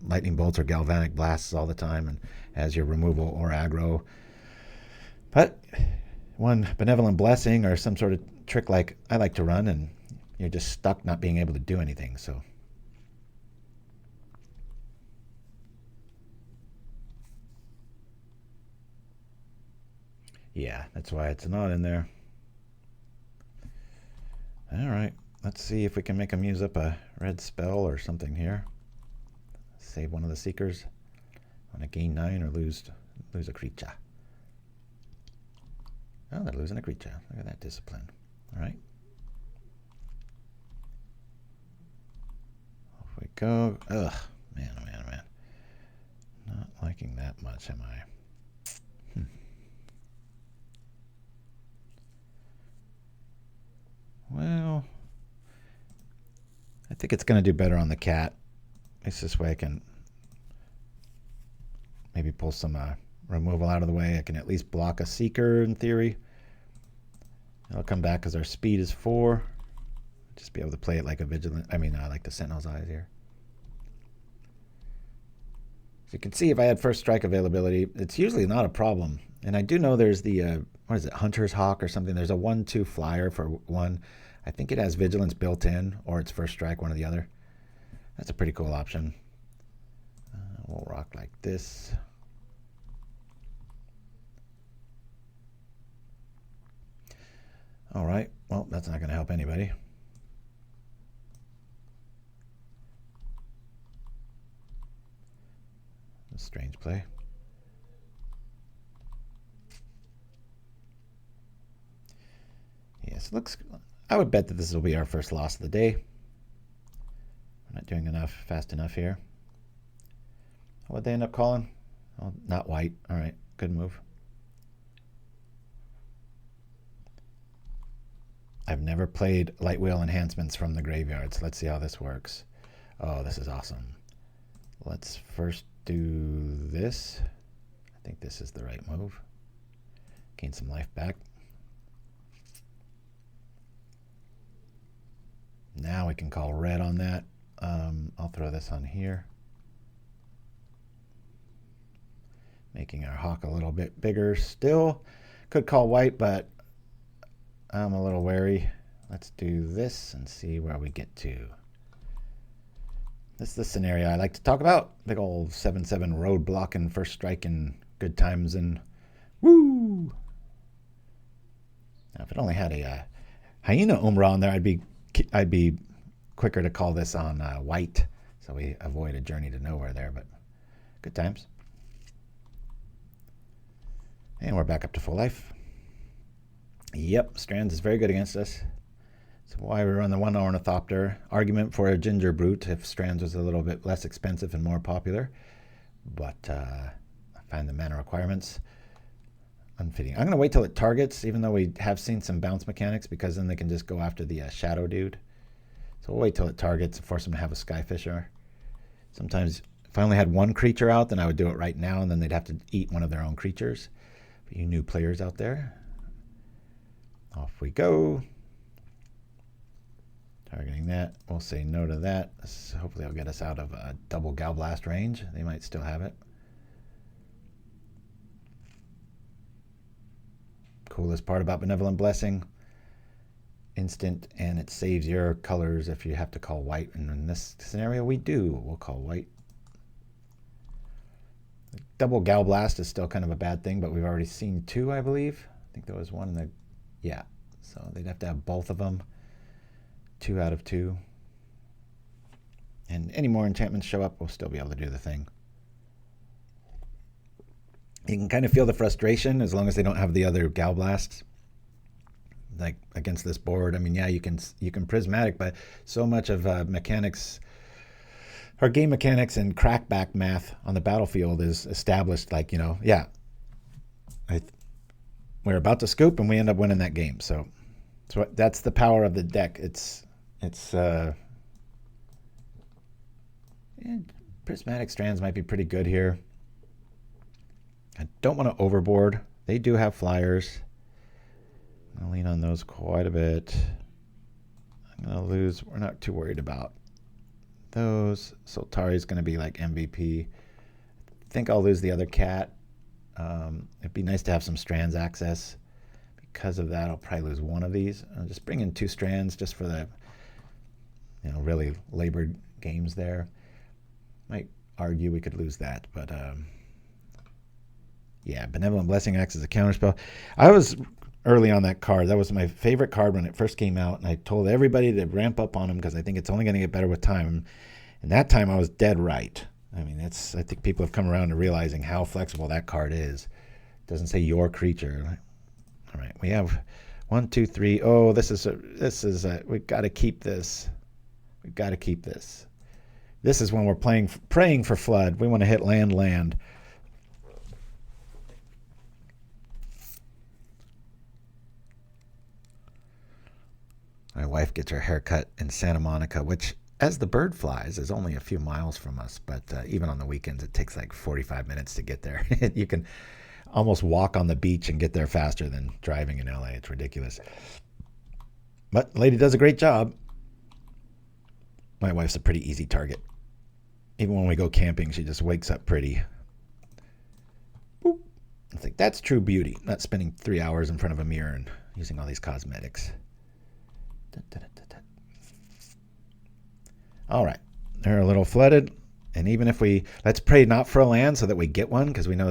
Speaker 3: lightning bolts or galvanic blasts all the time and as your removal or aggro. But one Benevolent Blessing or some sort of trick like I like to run, and you're just stuck not being able to do anything. So yeah, that's why it's not in there. All right, let's see if we can make him use up a red spell or something here. Save one of the Seekers. Want to gain 9 or lose a creature. Oh, they're losing a creature. Look at that discipline. All right. Off we go. Ugh, man, oh man, oh man. Not liking that much, am I? Well, I think it's going to do better on the cat. It's this way I can maybe pull some removal out of the way. I can at least block a Seeker in theory. It'll come back because our speed is 4. Just be able to play it like a Vigilant. I mean, like the Sentinel's Eyes here. So you can see if I had first strike availability, it's usually not a problem. And I do know there's the, what is it, Hunter's Hawk or something. There's a 1/2 flyer for 1. I think it has Vigilance built in, or it's first strike, one or the other. That's a pretty cool option. We'll rock like this. All right, well, that's not going to help anybody. A strange play. Yes, looks. I would bet that this will be our first loss of the day. We're not doing enough, fast enough here. What'd they end up calling? Oh, not white. All right, good move. I've never played Lightwheel Enhancements from the graveyards. Let's see how this works. Oh, this is awesome. Let's first do this. I think this is the right move. Gain some life back. Now we can call red on that. I'll throw this on here. Making our hawk a little bit bigger still. Could call white, but I'm a little wary. Let's do this and see where we get to. This is the scenario I like to talk about. Big old 7/7 road blocking, first strike, and good times, and woo! Now, if it only had a Hyena Umbra on there, I'd be quicker to call this on white, so we avoid a journey to nowhere there, but good times. And we're back up to full life. Yep, Strands is very good against us. So why we run the one Ornithopter. Argument for a Ginger Brute if Strands was a little bit less expensive and more popular. But I find the mana requirements unfitting. I'm going to wait till it targets, even though we have seen some bounce mechanics, because then they can just go after the Shadow Dude. So we'll wait till it targets and force them to have a Skyfisher. Sometimes if I only had one creature out, then I would do it right now, and then they'd have to eat one of their own creatures. But you new players out there, off we go. Targeting that. We'll say no to that. Hopefully it'll get us out of a double Galblast range. They might still have it. Coolest part about Benevolent Blessing, instant, and it saves your colors if you have to call white. And in this scenario, we do. We'll call white. Double Galblast is still kind of a bad thing, but we've already seen two, I believe. I think there was one in the... Yeah. So they'd have to have both of them. 2 out of 2. And any more enchantments show up, we'll still be able to do the thing. You can kind of feel the frustration as long as they don't have the other Galblasts. Like against this board. I mean, yeah, you can Prismatic, but so much of mechanics, our game mechanics and crackback math on the battlefield is established. Like, you know, yeah, we're about to scoop and we end up winning that game. So that's the power of the deck. Prismatic Strands might be pretty good here. I don't want to overboard. They do have flyers. I'll lean on those quite a bit. I'm going to lose. We're not too worried about those. Soltari is going to be like MVP. I think I'll lose the other cat. It'd be nice to have some Strands access. Because of that, I'll probably lose one of these. I'll just bring in 2 Strands just for the, you know, really labored games there. Might argue we could lose that, but yeah, Benevolent Blessing acts as a counterspell. I was early on that card. That was my favorite card when it first came out, and I told everybody to ramp up on him because I think it's only going to get better with time. And that time I was dead right. I mean, I think people have come around to realizing how flexible that card is. It doesn't say your creature. All right, we have 1, 2, 3. Oh, this is we've got to keep this. We've got to keep this. This is when we're praying for flood. We want to hit land. My wife gets her hair cut in Santa Monica, which, as the bird flies, is only a few miles from us. But even on the weekends, it takes like 45 minutes to get there. You can almost walk on the beach and get there faster than driving in LA. It's ridiculous. But lady does a great job. My wife's a pretty easy target. Even when we go camping, she just wakes up pretty. Boop. It's like, that's true beauty, not spending 3 hours in front of a mirror and using all these cosmetics. All right, they're a little flooded, and even if let's pray not for a land so that we get one, because we know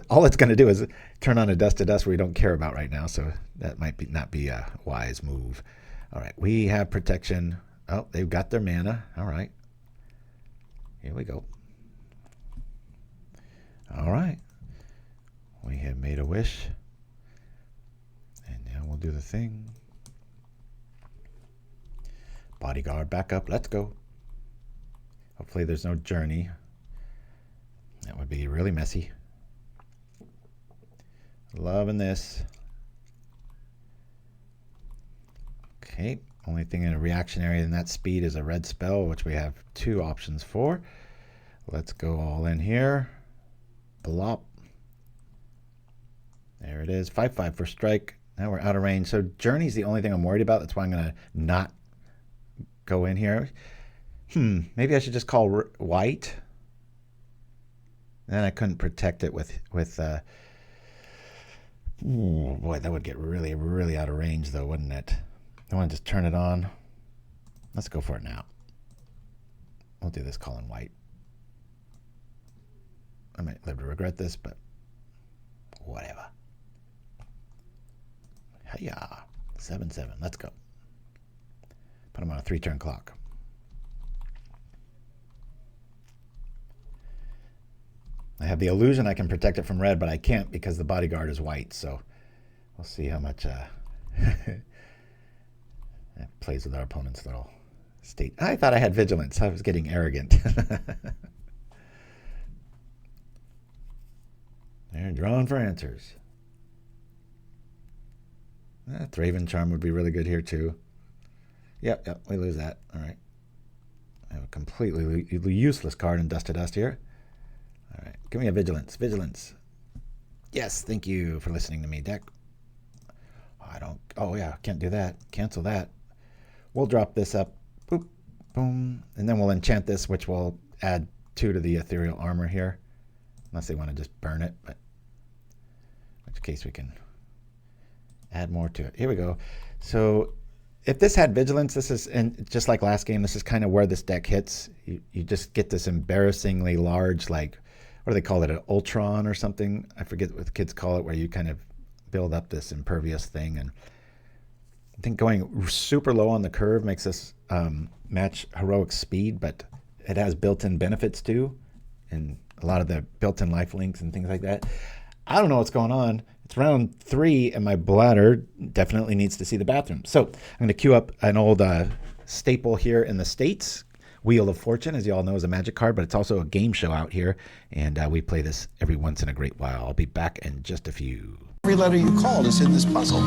Speaker 3: all it's going to do is turn on a dust to dust we don't care about right now, so that might not be a wise move. All right, we have protection. Oh, they've got their mana. All right, here we go. All right, we have made a wish, and now we'll do the thing. Bodyguard back up. Let's go. Hopefully there's no journey. That would be really messy. Loving this. Okay. Only thing in a reactionary in that speed is a red spell, which we have 2 options for. Let's go all in here. Blop. There it is. 5/5 for strike. Now we're out of range. So journey's the only thing I'm worried about. That's why I'm going to not go in here. Maybe I should just call white. Then I couldn't protect it with boy, that would get really, really out of range though, wouldn't it? I want to just turn it on. Let's go for it now. We'll do this calling white. I might live to regret this, but whatever. Hiya. 7/7. Let's go. Put them on a 3-turn clock. I have the illusion I can protect it from red, but I can't because the bodyguard is white. So We'll see how much it plays with our opponent's little state. I thought I had vigilance. I was getting arrogant. They're drawing for answers. Thraben Charm would be really good here too. Yep, we lose that. All right. I have a completely useless card in Dust to Dust here. All right, give me a Vigilance. Vigilance. Yes, thank you for listening to me, deck. Oh yeah, can't do that. Cancel that. We'll drop this up. Boop, boom. And then we'll enchant this, which will add 2 to the Ethereal Armor here. Unless they want to just burn it, but in which case we can add more to it. Here we go. So if this had Vigilance, this is, and just like last game, this is kind of where this deck hits. You just get this embarrassingly large, like, what do they call it, an Ultron or something? I forget what the kids call it, where you kind of build up this impervious thing. And I think going super low on the curve makes this match Heroic speed, but it has built-in benefits too, and a lot of the built-in life links and things like that. I don't know what's going on. It's round 3, and my bladder definitely needs to see the bathroom. So I'm going to queue up an old staple here in the States. Wheel of Fortune, as you all know, is a Magic card, but it's also a game show out here, and we play this every once in a great while. I'll be back in just a few.
Speaker 4: Every letter you called is in this puzzle.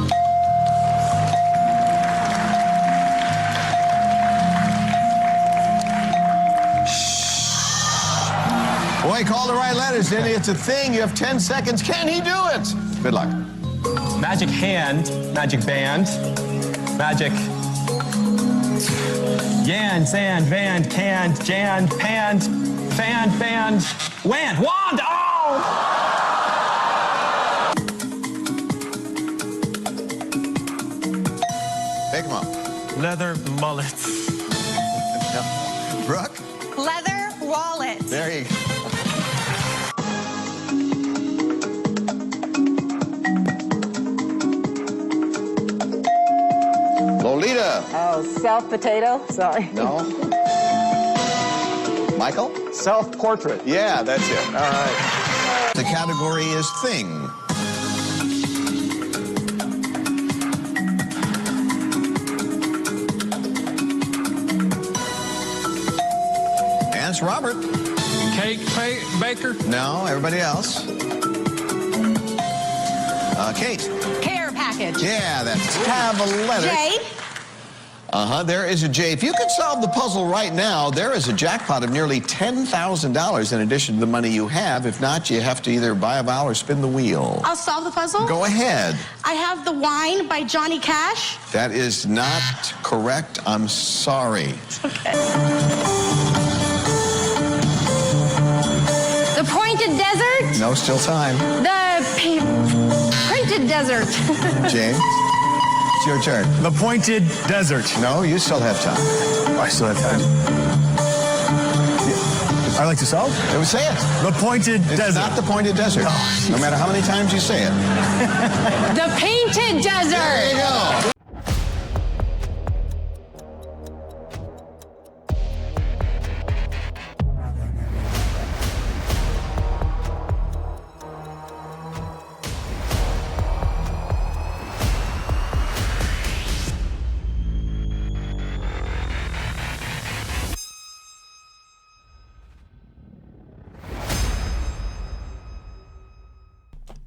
Speaker 4: Boy, call the right letters, didn't he? It's a thing. You have 10 seconds. Can he do it? Good luck.
Speaker 5: Magic hand, magic band, magic yan, sand, van, canned, jan, panned, fan, band, wand, wand, oh!
Speaker 4: Pick him up.
Speaker 5: Leather mullet.
Speaker 4: Brooke?
Speaker 6: Leather wallet.
Speaker 4: There you go. Lolita.
Speaker 7: Oh, self-potato? Sorry.
Speaker 4: No. Michael?
Speaker 5: Self-portrait.
Speaker 4: Yeah, that's it. All right. The category is thing. And it's Robert.
Speaker 5: Cake baker.
Speaker 4: No, everybody else. Kate.
Speaker 6: Care package.
Speaker 4: Yeah, that's have a letter.
Speaker 6: Jade.
Speaker 4: There is a J. If you could solve the puzzle right now, there is a jackpot of nearly $10,000 in addition to the money you have. If not, you have to either buy a vowel or spin the wheel.
Speaker 6: I'll solve the puzzle.
Speaker 4: Go ahead.
Speaker 6: I have The Wine by Johnny Cash.
Speaker 4: That is not correct. I'm sorry.
Speaker 6: Okay. The Pointed Desert.
Speaker 4: No, still time.
Speaker 6: Printed Desert.
Speaker 4: James, it's your turn.
Speaker 5: The pointed desert.
Speaker 4: No, you still have time.
Speaker 5: I still have time. I like to solve.
Speaker 4: Say it.
Speaker 5: The pointed
Speaker 4: It's
Speaker 5: desert.
Speaker 4: not the pointed desert.
Speaker 5: Oh,
Speaker 4: no matter how many times you say it.
Speaker 6: The Painted Desert.
Speaker 4: There you go.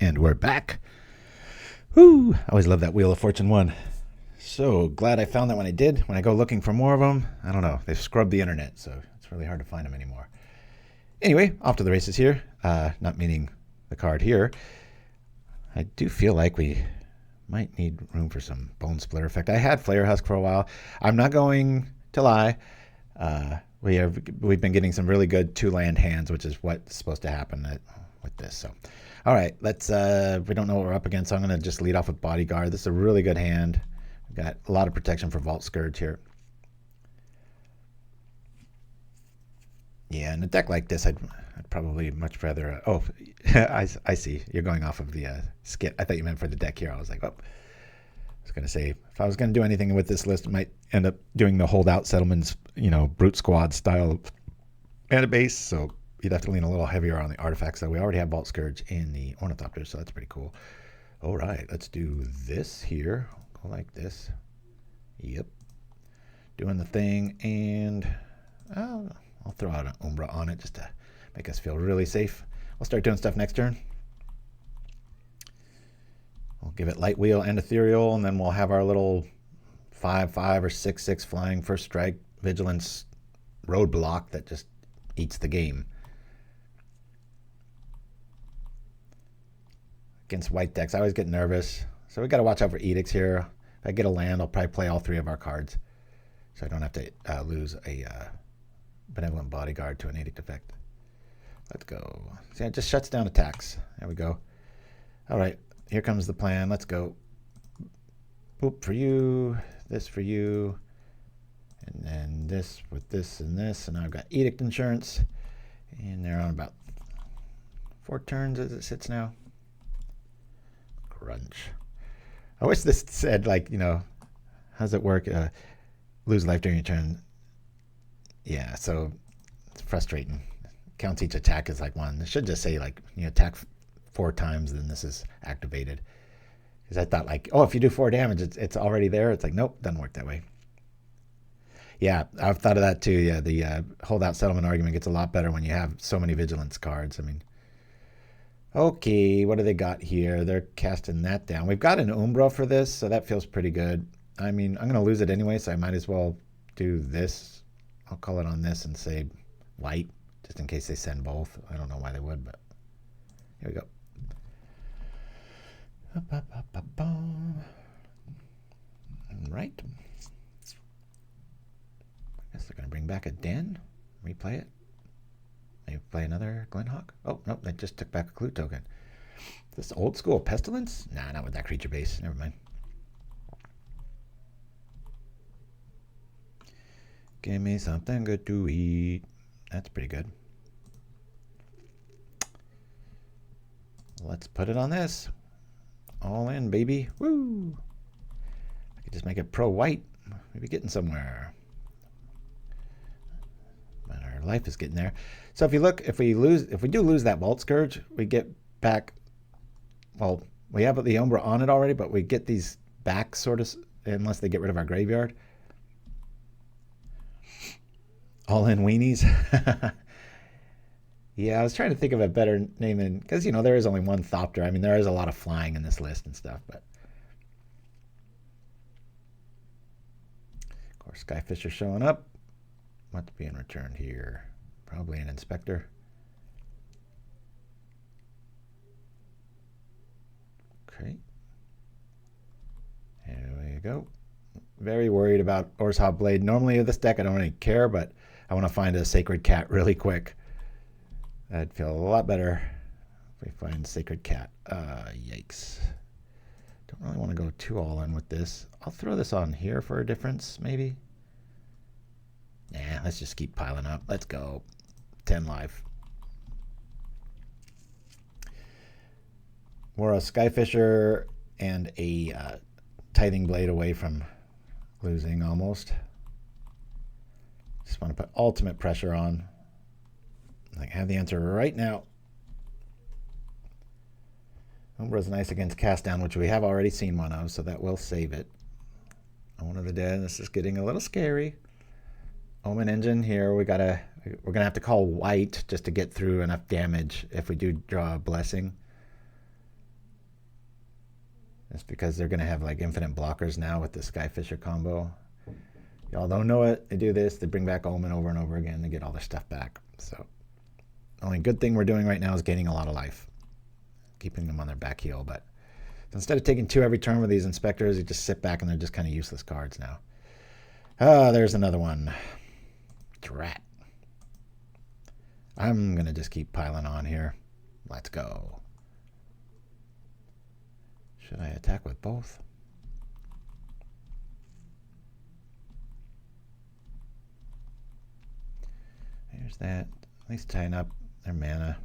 Speaker 3: And we're back. Whoo! I always love that Wheel of Fortune one. So glad I found that when I did. When I go looking for more of them, I don't know. They've scrubbed the internet, so it's really hard to find them anymore. Anyway, off to the races here. Not meaning the card here. I do feel like we might need room for some Bone Splitter effect. I had Flare Husk for a while. I'm not going to lie. We've been getting some really good 2-land hands, which is what's supposed to happen with this. So, all right, let's. We don't know what we're up against, so I'm going to just lead off with Bodyguard. This is a really good hand. We've got a lot of protection for Vault Skirge here. Yeah, in a deck like this, I'd probably much rather. I see. You're going off of the skit. I thought you meant for the deck here. I was like, oh. I was going to say, if I was going to do anything with this list, I might end up doing the holdout settlements, brute squad style mana base. So you'd have to lean a little heavier on the artifacts. So we already have Vault Skirge in the Ornithopter, so that's pretty cool. All right, let's do this here. Go like this. Yep. Doing the thing, and I'll throw out an Umbra on it just to make us feel really safe. We'll start doing stuff next turn. We'll give it Lightwheel and Ethereal, and then we'll have our little 5/5 or 6/6 flying first strike vigilance roadblock that just eats the game. Against white decks, I always get nervous, so we got to watch out for edicts here. If I get a land, I'll probably play all 3 of our cards, so I don't have to lose a Benevolent Bodyguard to an edict effect. Let's go. See, it just shuts down attacks. There we go. All right, here comes the plan. Let's go. Boop for you, this for you, and then this with this and this, and I've got edict insurance, and they're on about 4 turns as it sits now. Crunch. I wish this said, like, you know, how's it work? Lose life during your turn. Yeah, so it's frustrating. Counts each attack as like 1. It should just say, like, you attack 4 times, then this is activated. Because I thought, like, oh, if you do 4 damage, it's already there. It's like, nope, doesn't work that way. Yeah, I've thought of that too. Yeah, the holdout settlement argument gets a lot better when you have so many vigilance cards. I mean, okay, what do they got here? They're casting that down. We've got an Umbra for this, so that feels pretty good. I mean, I'm going to lose it anyway, so I might as well do this. I'll call it on this and say white, just in case they send both. I don't know why they would, but here we go. Right. I guess they're going to bring back a Den, replay it. Maybe play another Glenhawk. Oh, nope, they just took back a clue token. This old school Pestilence? Nah, not with that creature base. Never mind. Give me something good to eat. That's pretty good. Let's put it on this. All in, baby. Woo! I could just make it pro-white. Maybe getting somewhere. But our life is getting there. So if you look, if we do lose that Vault Skirge, we get back, well, we have the Umbra on it already, but we get these back sort of, unless they get rid of our graveyard. All in weenies. Yeah, I was trying to think of a better name than, because, you know, there is only one Thopter. I mean, there is a lot of flying in this list and stuff, but. Of course, Skyfisher showing up. What's being returned here? Probably an Inspector. Okay. Here we go. Very worried about Orzhov Blade. Normally with this deck I don't really care, but I want to find a Sacred Cat really quick. I'd feel a lot better if we find Sacred Cat. Yikes. Don't really want to go too all in with this. I'll throw this on here for a difference, maybe. Nah, let's just keep piling up. Let's go. 10 life. We're a Skyfisher and a Tithing Blade away from losing almost. Just want to put ultimate pressure on. I have the answer right now. Umbra's nice against Cast Down, which we have already seen one of, so that will save it. One of the Dead. This is getting a little scary. Omen Engine here. We're gonna have to call white just to get through enough damage if we do draw a Blessing. That's because they're gonna have like infinite blockers now with the Skyfisher combo. Y'all don't know it. They do this. They bring back Omen over and over again to get all their stuff back. So the only good thing we're doing right now is gaining a lot of life, keeping them on their back heel. But instead of taking 2 every turn with these Inspectors, you just sit back and they're just kind of useless cards now. Ah, there's another one. Drat. I'm going to just keep piling on here. Let's go. Should I attack with both? There's that. At least tying up their mana.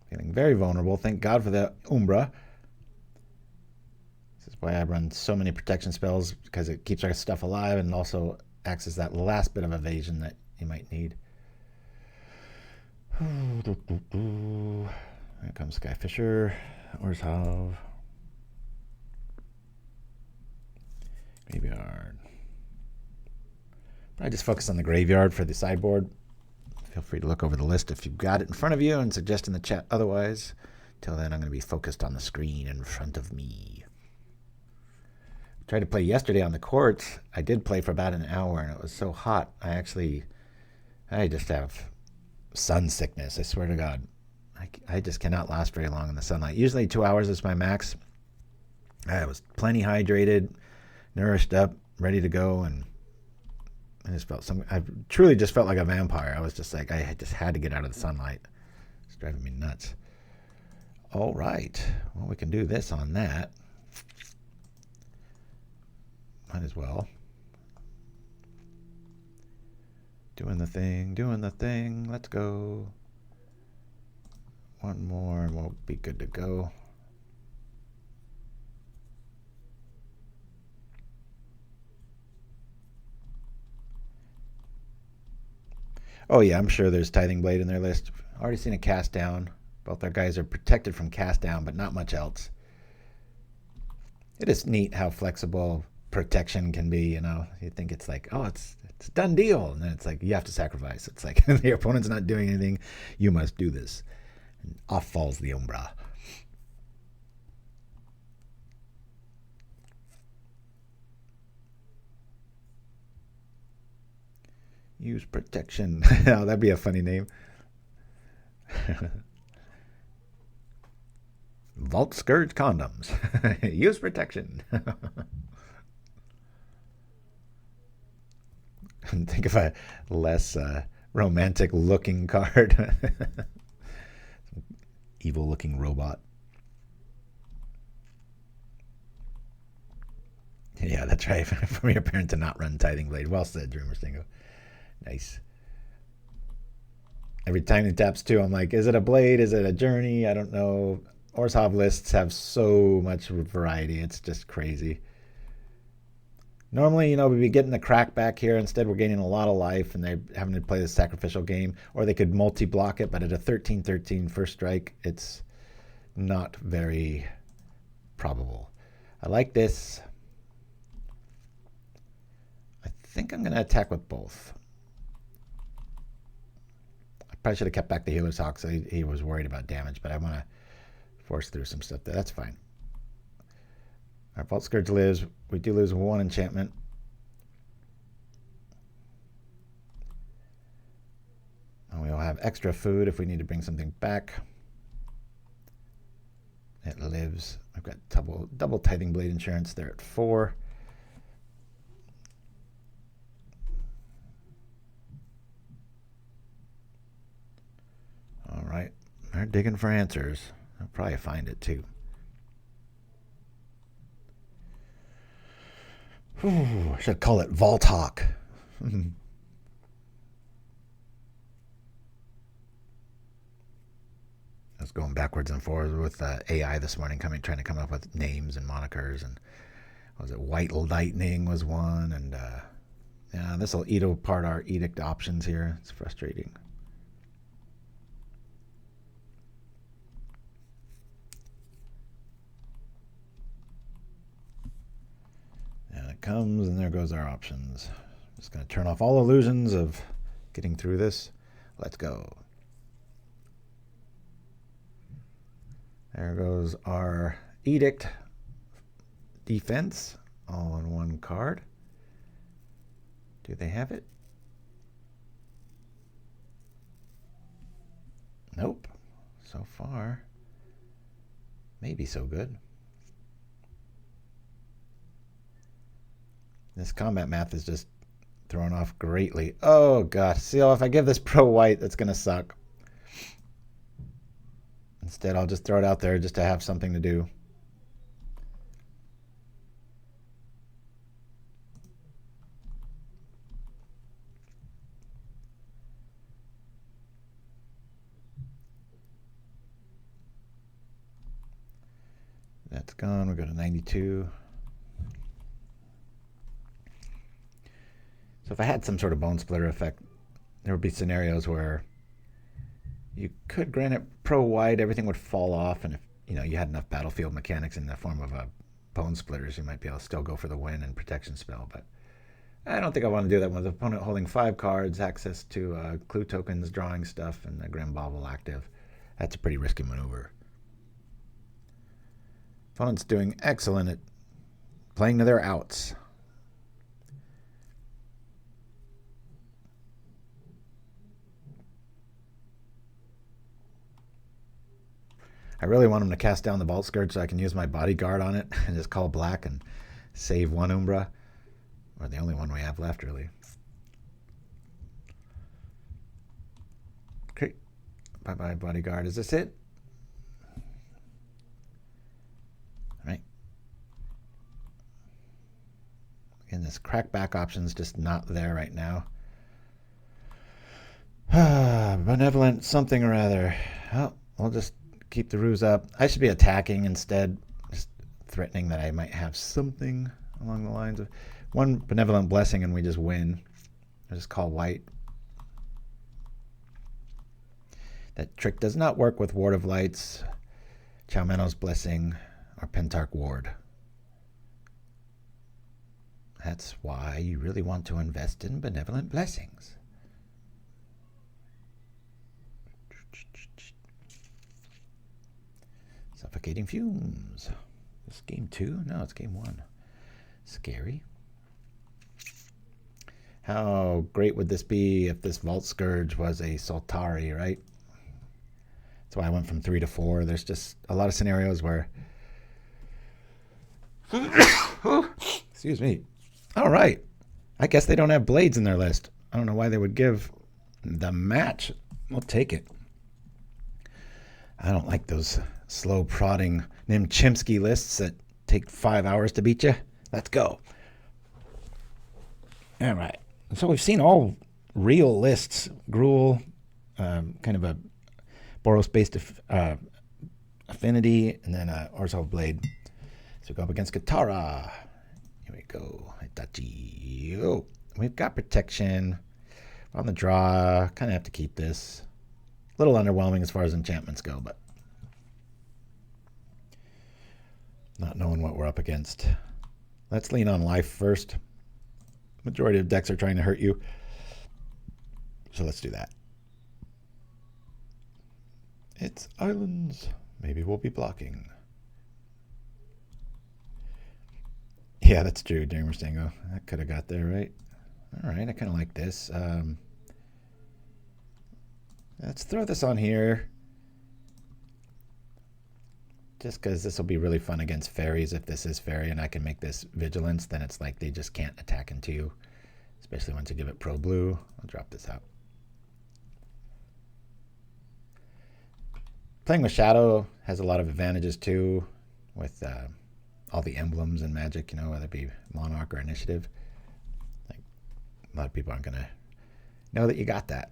Speaker 3: Feeling very vulnerable. Thank God for the Umbra. This is why I run so many protection spells, because it keeps our stuff alive and also acts as that last bit of evasion that you might need. Here comes Skyfisher. Orzhov. Graveyard. I just focus on the graveyard for the sideboard. Feel free to look over the list if you've got it in front of you and suggest in the chat otherwise. Till then, I'm going to be focused on the screen in front of me. Tried to play yesterday on the courts. I did play for about an hour, and it was so hot. I just have sun sickness. I swear to God. I just cannot last very long in the sunlight. Usually 2 hours is my max. I was plenty hydrated, nourished up, ready to go, and I truly just felt like a vampire. I was just like, I just had to get out of the sunlight. It's driving me nuts. All right. Well, we can do this on that. Might as well. Doing the thing. Let's go. One more and we'll be good to go. Oh yeah, I'm sure there's Tithing Blade in their list. Already seen a cast down. Both our guys are protected from cast down, but not much else. It is neat how flexible protection can be, you know. You think it's like, oh, it's a done deal. And then it's like, you have to sacrifice. It's like, your opponent's not doing anything. You must do this. And off falls the Umbra. Use protection. Oh, that'd be a funny name. Vault Skirge condoms. Use protection. Think of a less romantic looking card. Evil looking robot. Yeah, that's right. From your parent to not run Tithing Blade. Well said, Dreamer Stingo. Nice. Every time he taps 2, I'm like, is it a blade? Is it a journey? I don't know. Orzhov lists have so much variety. It's just crazy. Normally, you know, we'd be getting the crack back here. Instead, we're gaining a lot of life, and they're having to play the sacrificial game. Or they could multi-block it, but at a 13-13 first strike, it's not very probable. I like this. I think I'm going to attack with both. I probably should have kept back the Healer's Hawk, so he was worried about damage, but I want to force through some stuff there. That's fine. Our Vault Skirge lives. We do lose 1 enchantment. And we'll have extra food if we need to bring something back. It lives. I've got double Tithing Blade insurance there at 4. All right. They're digging for answers. I'll probably find it too. Ooh, I should call it Vault Hawk. I was going backwards and forwards with AI this morning, trying to come up with names and monikers. And was it White Lightning was one, and yeah, this will eat apart our edict options here. It's frustrating. And it comes, and there goes our options. Just going to turn off all illusions of getting through this. Let's go. There goes our Edict defense, all on one card. Do they have it? Nope. So far, maybe so good. This combat math is just thrown off greatly. Oh, God. See, if I give this pro white, that's going to suck. Instead, I'll just throw it out there just to have something to do. That's gone. We'll go to 92. So if I had some sort of bone splitter effect, there would be scenarios where You could grant it pro white, everything would fall off, and if you had enough battlefield mechanics in the form of bone splitters, you might be able to still go for the win and protection spell. But I don't think I want to do that with the opponent holding 5 cards, access to clue tokens, drawing stuff, and the Grim Bauble active. That's a pretty risky maneuver. Opponent's doing excellent at playing to their outs. I really want him to cast down the Vault Skirge so I can use my Bodyguard on it and just call black and save 1 Umbra. Or the only one we have left, really. Okay. Bye-bye, Bodyguard. Is this it? All right. Again, this crackback option's just not there right now. Benevolent something or other. Oh, we'll just keep the ruse up. I should be attacking instead, just threatening that I might have something along the lines of 1 Benevolent Blessing and we just win. I just call white. That trick does not work with Ward of Lights, Chalmeno's Blessing, or Pentarch Ward. That's why you really want to invest in Benevolent Blessings. Suffocating Fumes. This game 2? No, it's game 1. Scary. How great would this be if this Vault Skirge was a Soltari, right? That's why I went from 3 to 4. There's just a lot of scenarios where... Excuse me. All right. I guess they don't have blades in their list. I don't know why they would give the match. We'll take it. I don't like those slow prodding Chimpskey lists that take 5 hours to beat you. Let's go. All right. So we've seen all real lists. Gruul, kind of a Boros-based affinity, and then Orzhov Blade. So we go up against Katara. Here we go. Itachi. Oh, we've got protection. On the draw, kind of have to keep this. A little underwhelming as far as enchantments go, but not knowing what we're up against. Let's lean on life first. Majority of decks are trying to hurt you, so let's do that. It's islands. Maybe we'll be blocking. Yeah, that's true, Dreamer Stango. That could have got there, right? All right, I kind of like this. Let's throw this on here. Just because this will be really fun against fairies. If this is fairy and I can make this vigilance, then it's like they just can't attack into you. Especially once you give it pro blue. I'll drop this out. Playing with Shadow has a lot of advantages too. With all the emblems and magic, whether it be Monarch or Initiative. Like, a lot of people aren't going to know that you got that.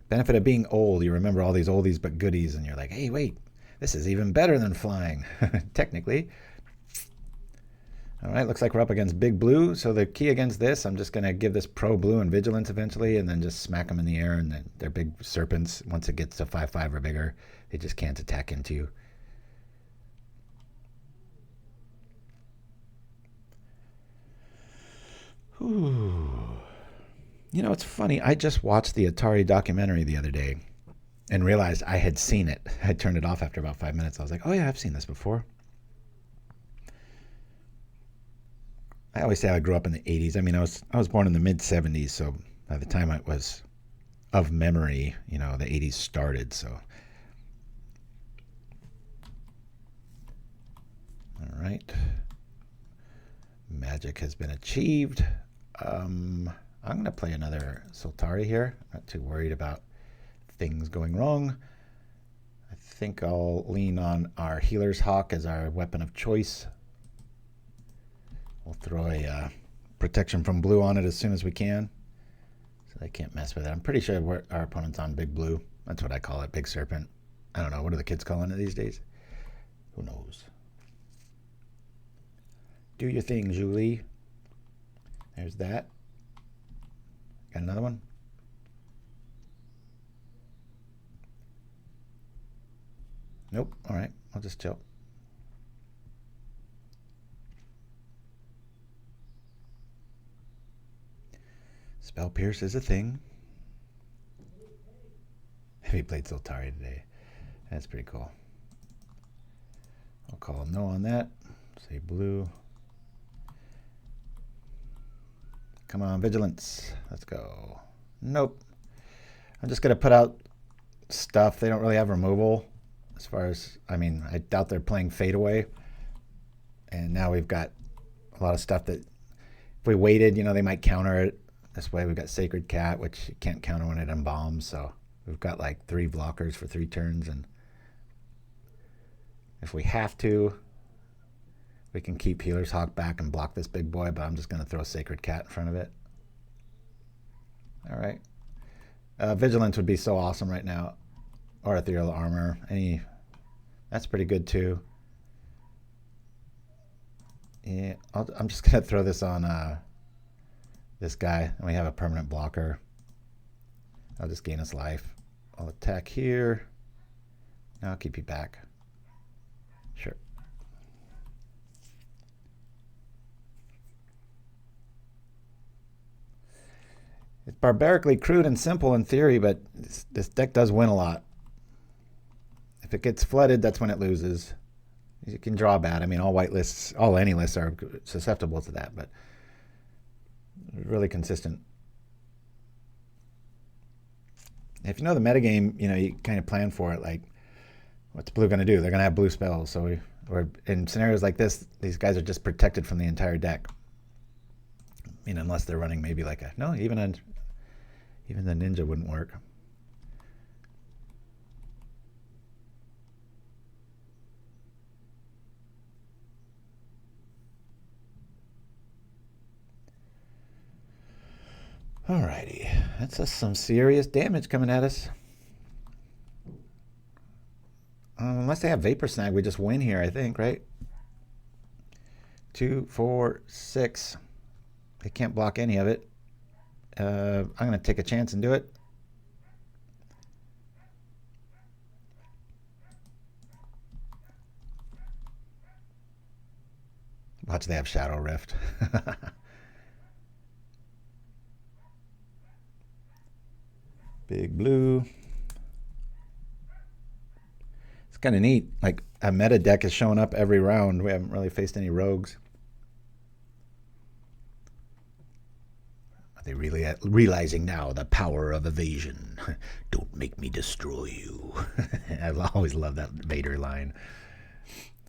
Speaker 3: Benefit of being old, you remember all these oldies but goodies, and you're like, hey, wait, this is even better than flying, technically. All right, looks like we're up against Big Blue, so the key against this, I'm just going to give this Pro Blue and Vigilance eventually, and then just smack them in the air, and then they're big serpents. Once it gets to 5/5 or bigger, they just can't attack into you. Ooh. It's funny. I just watched the Atari documentary the other day and realized I had seen it. I turned it off after about 5 minutes. I was like, oh, yeah, I've seen this before. I always say I grew up in the 80s. I mean, I was born in the mid-70s, so by the time I was of memory, the 80s started, so. All right. Magic has been achieved. I'm going to play another Soltari here. Not too worried about things going wrong. I think I'll lean on our Healer's Hawk as our weapon of choice. We'll throw a protection from blue on it as soon as we can, so they can't mess with it. I'm pretty sure our opponent's on Big Blue. That's what I call it, Big Serpent. I don't know. What are the kids calling it these days? Who knows? Do your thing, Julie. There's that. Got another one? Nope. All right. I'll just chill. Spell Pierce is a thing. He played Soltari today. That's pretty cool. I'll call no on that. Say blue. Come on, Vigilance. Let's go. Nope. I'm just going to put out stuff. They don't really have removal. As far as, I mean, I doubt they're playing Fade Away. And now we've got a lot of stuff that if we waited, you know, they might counter it. This way we've got Sacred Cat, which you can't counter when it embalms. So we've got like 3 blockers for 3 turns. And if we have to, we can keep Healer's Hawk back and block this big boy. But I'm just going to throw Sacred Cat in front of it. All right. Vigilance would be so awesome right now. Or Ethereal Armor. That's pretty good too. Yeah, I'm just going to throw this on this guy. And we have a permanent blocker. I'll just gain us life. I'll attack here. I'll keep you back. Sure. It's barbarically crude and simple in theory, but this deck does win a lot. If it gets flooded, that's when it loses. You can draw bad. I mean, all white lists, any lists are susceptible to that, but really consistent. If you know the metagame, you know, you kind of plan for it. Like, what's blue going to do? They're going to have blue spells. So or in scenarios like this, these guys are just protected from the entire deck. I mean, unless they're running maybe like even the ninja wouldn't work. Alrighty, that's some serious damage coming at us. Unless they have Vapor Snag, we just win here, I think, right? 2, 4, 6. They can't block any of it. I'm going to take a chance and do it. Watch, they have Shadow Rift. Big blue. It's kind of neat. Like, a meta deck is showing up every round. We haven't really faced any rogues. Are they really realizing now the power of evasion? Don't make me destroy you. I always love that Vader line.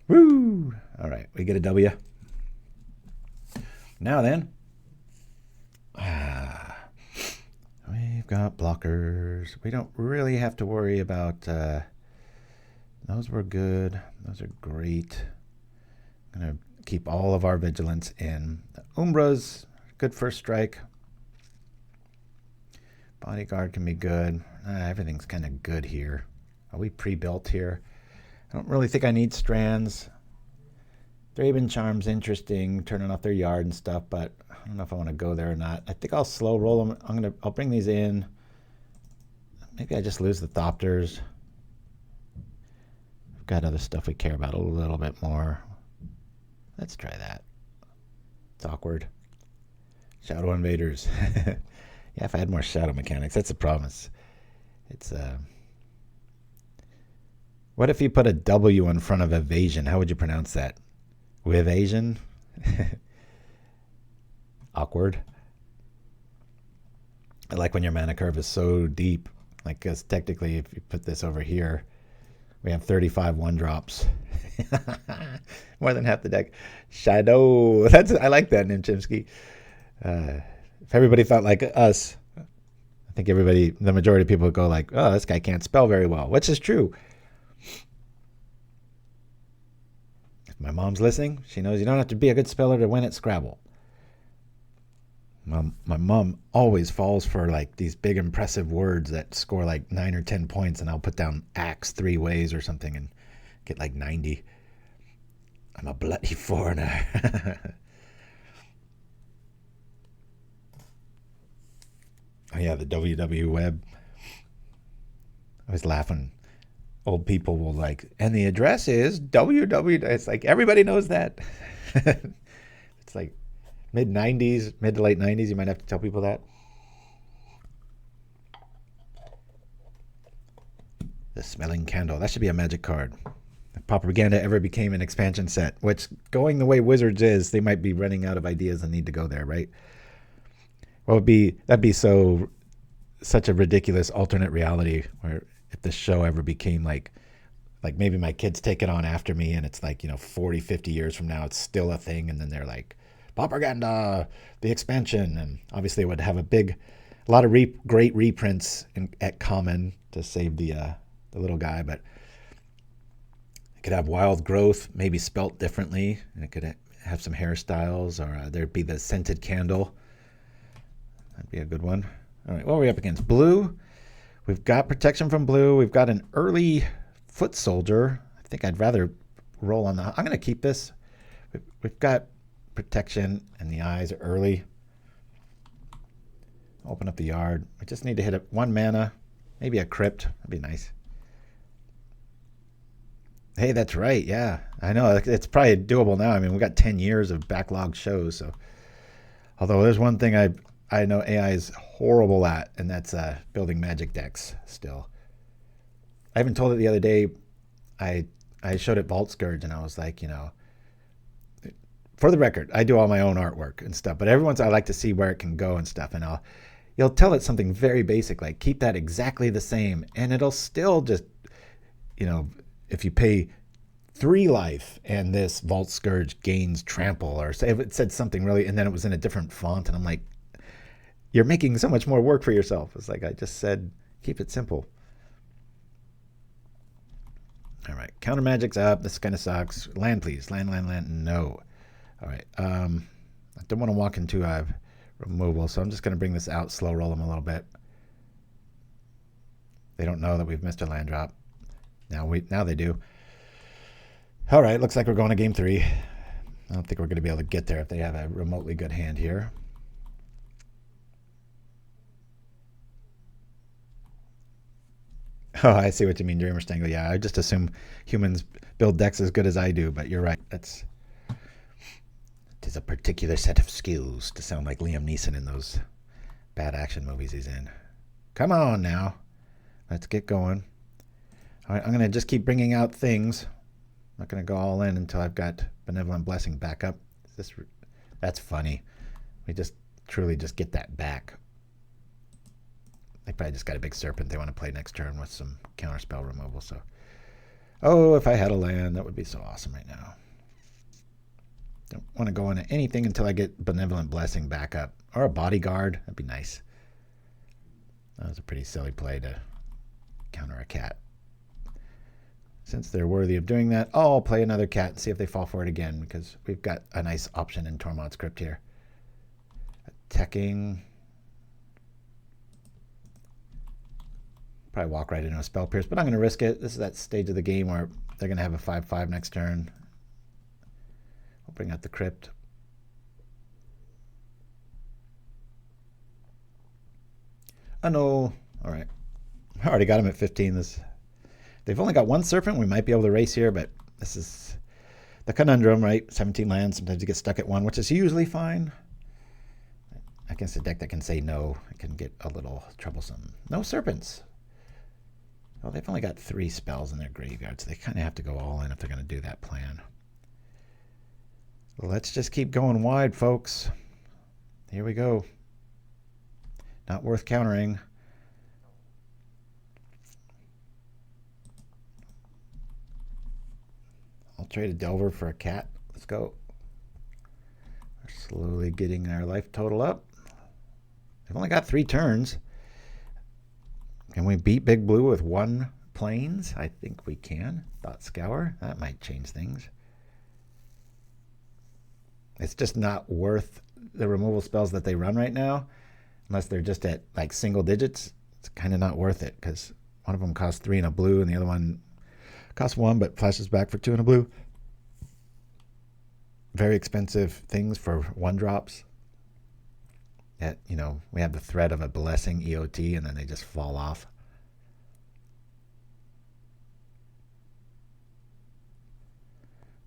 Speaker 3: Woo! All right, we get a W. Now then. We've got blockers. We don't really have to worry about... those were good. Those are great. I'm going to keep all of our vigilance in. The Umbra's good first strike. Bodyguard can be good. Everything's kind of good here. Are we pre-built here? I don't really think I need strands. Thraben Charm's interesting, turning off their yard and stuff, but I don't know if I want to go there or not. I think I'll slow roll them. I'll bring these in. Maybe I just lose the Thopters. We've got other stuff we care about a little bit more. Let's try that. It's awkward. Shadow Invaders. Yeah, if I had more shadow mechanics, that's the problem. It's what if you put a W in front of evasion? How would you pronounce that? With evasion? Awkward. I like when your mana curve is so deep. Like, because technically, if you put this over here, we have 35 1-drops. More than half the deck. Shadow. I like that, Chimpskey. If everybody thought like us, I think the majority of people would go like, oh, this guy can't spell very well, which is true. If my mom's listening, she knows you don't have to be a good speller to win at Scrabble. My mom always falls for like these big impressive words that score like 9 or 10 points, and I'll put down axe 3 ways or something and get like 90. I'm a bloody foreigner. Oh yeah, the WW web. I was laughing. Old people will like, and the address is www. It's like everybody knows that. It's like mid to late 90s. You might have to tell people that. The Smelling Candle. That should be a magic card. If PauperGanda ever became an expansion set, which going the way Wizards is, they might be running out of ideas and need to go there, right? Well, that'd be such a ridiculous alternate reality where if the show ever became like maybe my kids take it on after me and it's like, 40, 50 years from now, it's still a thing. And then they're like, PauperGanda, the expansion. And obviously it would have a lot of great reprints at common to save the little guy, but it could have Wild Growth, maybe spelt differently, and it could have some hairstyles, or there'd be the Scented Candle. That'd be a good one. All right, what are we up against? Blue. We've got protection from blue. We've got an early Foot Soldier. I think I'd rather roll on I'm going to keep this. We've got protection, and the eyes are early. Open up the yard. I just need to hit it 1 mana, maybe a Crypt. That'd be nice. Hey, that's right. Yeah, I know. It's probably doable now. I mean, we got 10 years of backlog shows. So, although there's one thing I know AI is horrible at, and that's building magic decks still. I even told it the other day. I showed it Vault Skirge, and I was like, for the record, I do all my own artwork and stuff, but every once I like to see where it can go and stuff, and you'll tell it something very basic, like keep that exactly the same, and it'll still just, if you pay 3 life and this Vault Skirge gains trample, or say if it said something really, and then it was in a different font, and I'm like, you're making so much more work for yourself. It's like I just said, keep it simple. All right, counter magic's up. This kind of sucks. Land, please. Land. No. All right. I don't want to walk into a removal, so I'm just going to bring this out, slow roll them a little bit. They don't know that we've missed a land drop. Now they do. All right, looks like we're going to game 3. I don't think we're going to be able to get there if they have a remotely good hand here. Oh, I see what you mean, Dreamer Stangle. Yeah, I just assume humans build decks as good as I do, but you're right. It is a particular set of skills to sound like Liam Neeson in those bad action movies he's in. Come on now. Let's get going. All right, I'm going to just keep bringing out things. I'm not going to go all in until I've got Benevolent Blessing back up. That's funny. We just truly just get that back. They probably just got a big serpent they want to play next turn with some counterspell removal. So, if I had a land, that would be so awesome right now. Don't want to go into anything until I get Benevolent Blessing back up. Or a Bodyguard. That'd be nice. That was a pretty silly play to counter a cat. Since they're worthy of doing that, I'll play another cat and see if they fall for it again, because we've got a nice option in Tormod's Crypt here. Attacking. Probably walk right into a Spell Pierce, but I'm going to risk it. This is that stage of the game where they're going to have a 5/5 next turn. We'll bring out the Crypt. Oh no. All right. I already got him at 15. They've only got 1 serpent. We might be able to race here, but this is the conundrum, right? 17 lands. Sometimes you get stuck at 1, which is usually fine. Against a deck that can say no, it can get a little troublesome. No serpents. Well, they've only got 3 spells in their graveyard, so they kind of have to go all in if they're going to do that plan. Let's just keep going wide, folks. Here we go. Not worth countering. I'll trade a Delver for a cat. Let's go. We're slowly getting our life total up. They've only got 3 turns. Can we beat Big Blue with 1 Plains? I think we can. Thought Scour. That might change things. It's just not worth the removal spells that they run right now. Unless they're just at like single digits. It's kind of not worth it, because one of them costs 3 and a blue, and the other one costs 1 but flashes back for 2 and a blue. Very expensive things for 1 drops. that, you know, we have the threat of a blessing EOT and then they just fall off.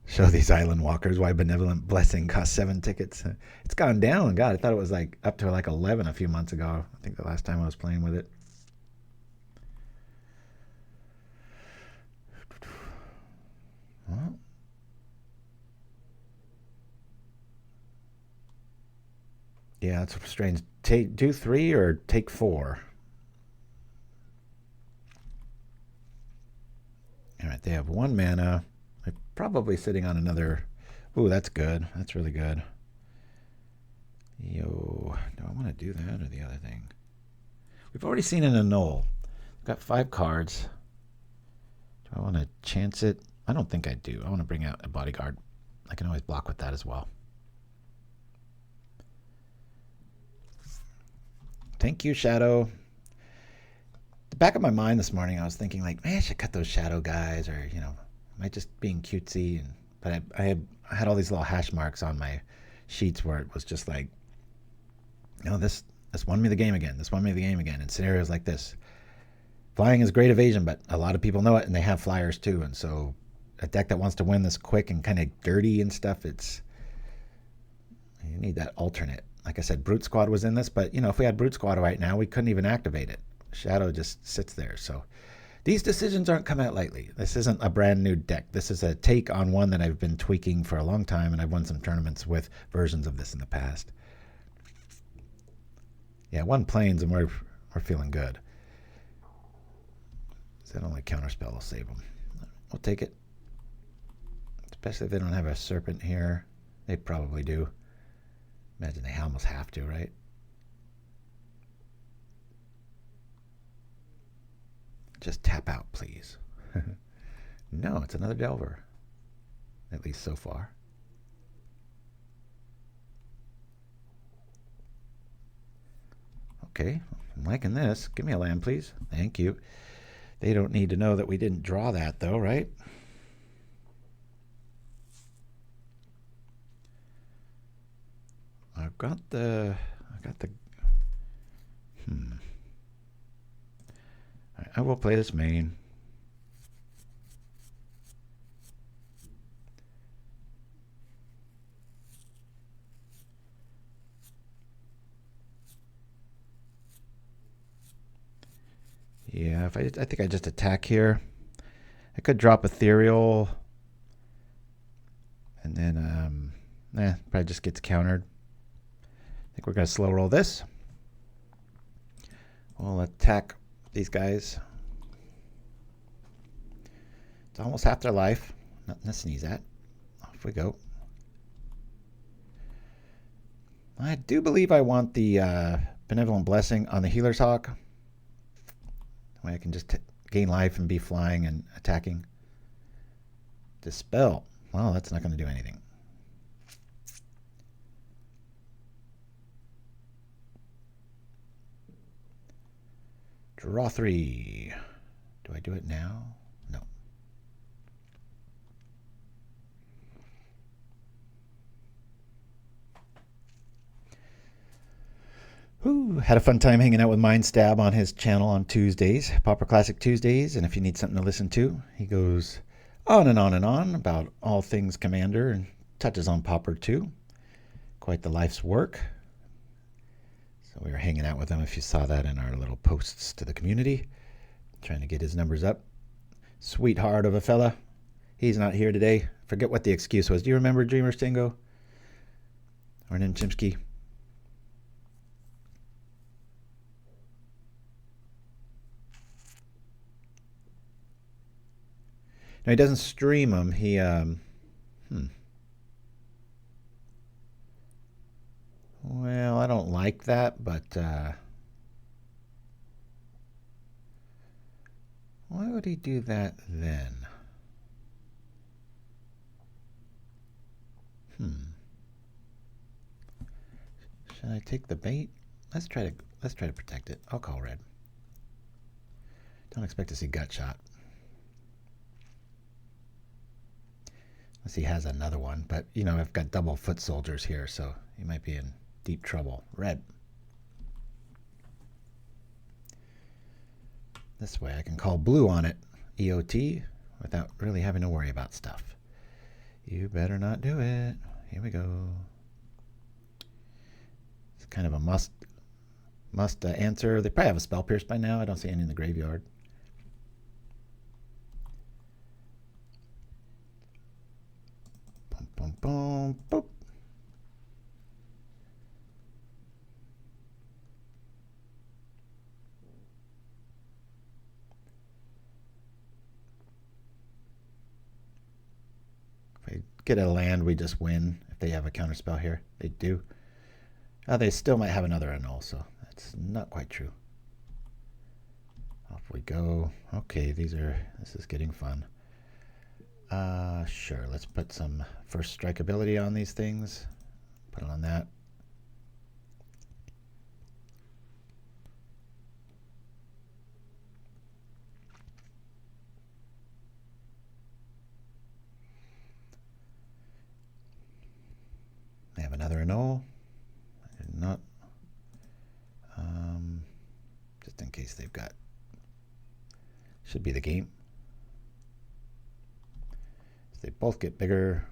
Speaker 3: Show these island walkers why Benevolent Blessing costs 7 tickets. It's gone down. God, I thought it was like up to like 11 a few months ago. I think the last time I was playing with it. Well, yeah, that's strange. Do 3 or take 4. All right, they have 1 mana. They're probably sitting on another. Ooh, that's good. That's really good. Yo, do I want to do that or the other thing? We've already seen an annul. We've got 5 cards. Do I want to chance it? I don't think I do. I want to bring out a bodyguard. I can always block with that as well. Thank you, Shadow. The back of my mind this morning, I was thinking like, man, I should cut those Shadow guys, or, you know, am I just being cutesy? And but I had all these little hash marks on my sheets where it was just like, you know, this won me the game again. This won me the game again. In scenarios like this, flying is great evasion, but a lot of people know it, and they have flyers too. And so, a deck that wants to win this quick and kind of dirty and stuff, you need that alternate. Like I said, Brute Squad was in this, but, you know, if we had Brute Squad right now, we couldn't even activate it. Shadow just sits there. So these decisions aren't come out lightly. This isn't a brand new deck. This is a take on one that I've been tweaking for a long time, and I've won some tournaments with versions of this in the past. Yeah, 1 planes, and we're feeling good. That only counterspell will save them. We'll take it. Especially if they don't have a serpent here. They probably do. Imagine they almost have to, right? Just tap out, please. No, it's another Delver. At least so far. Okay, I'm liking this. Give me a land, please. Thank you. They don't need to know that we didn't draw that, though, right? I got the Right, I will play this main. Yeah, I think I just attack here. I could drop Ethereal, and then probably just gets countered. I think we're going to slow roll this. We'll attack these guys. It's almost half their life. Nothing to sneeze at. Off we go. I do believe I want the Benevolent Blessing on the Healer's Hawk. That way I can just gain life and be flying and attacking. Dispel. Well, that's not going to do anything. Draw 3. Do I do it now? No. Whew, had a fun time hanging out with Mindstab on his channel on Tuesdays, Pauper Classic Tuesdays, and if you need something to listen to, he goes on and on and on about all things Commander and touches on Pauper too. Quite the life's work. So we were hanging out with him, if you saw that in our little posts to the community, trying to get his numbers up. Sweetheart of a fella. He's not here today. Forget what the excuse was. Do you remember Dreamer Stingo? Or Chimpskey? No, he doesn't stream them. He, Well, I don't like that, but why would he do that then? Should I take the bait? Let's try to protect it. I'll call red. Don't expect to see gut shot. Unless he has another one, but you know, I've got double foot soldiers here, so he might be in deep trouble. Red. This way I can call blue on it, EOT, without really having to worry about stuff. You better not do it. Here we go. It's kind of a must answer. They probably have a Spell Pierce by now. I don't see any in the graveyard. Boom, boom, boom, boop. If we get a land, we just win. If they have a counterspell here, they do. They still might have another annul, so that's not quite true. Off we go. Okay, this is getting fun. Sure, let's put some first strike ability on these things. Put it on that. They have another annul. Not just in case they've got, should be the game. So they both get bigger.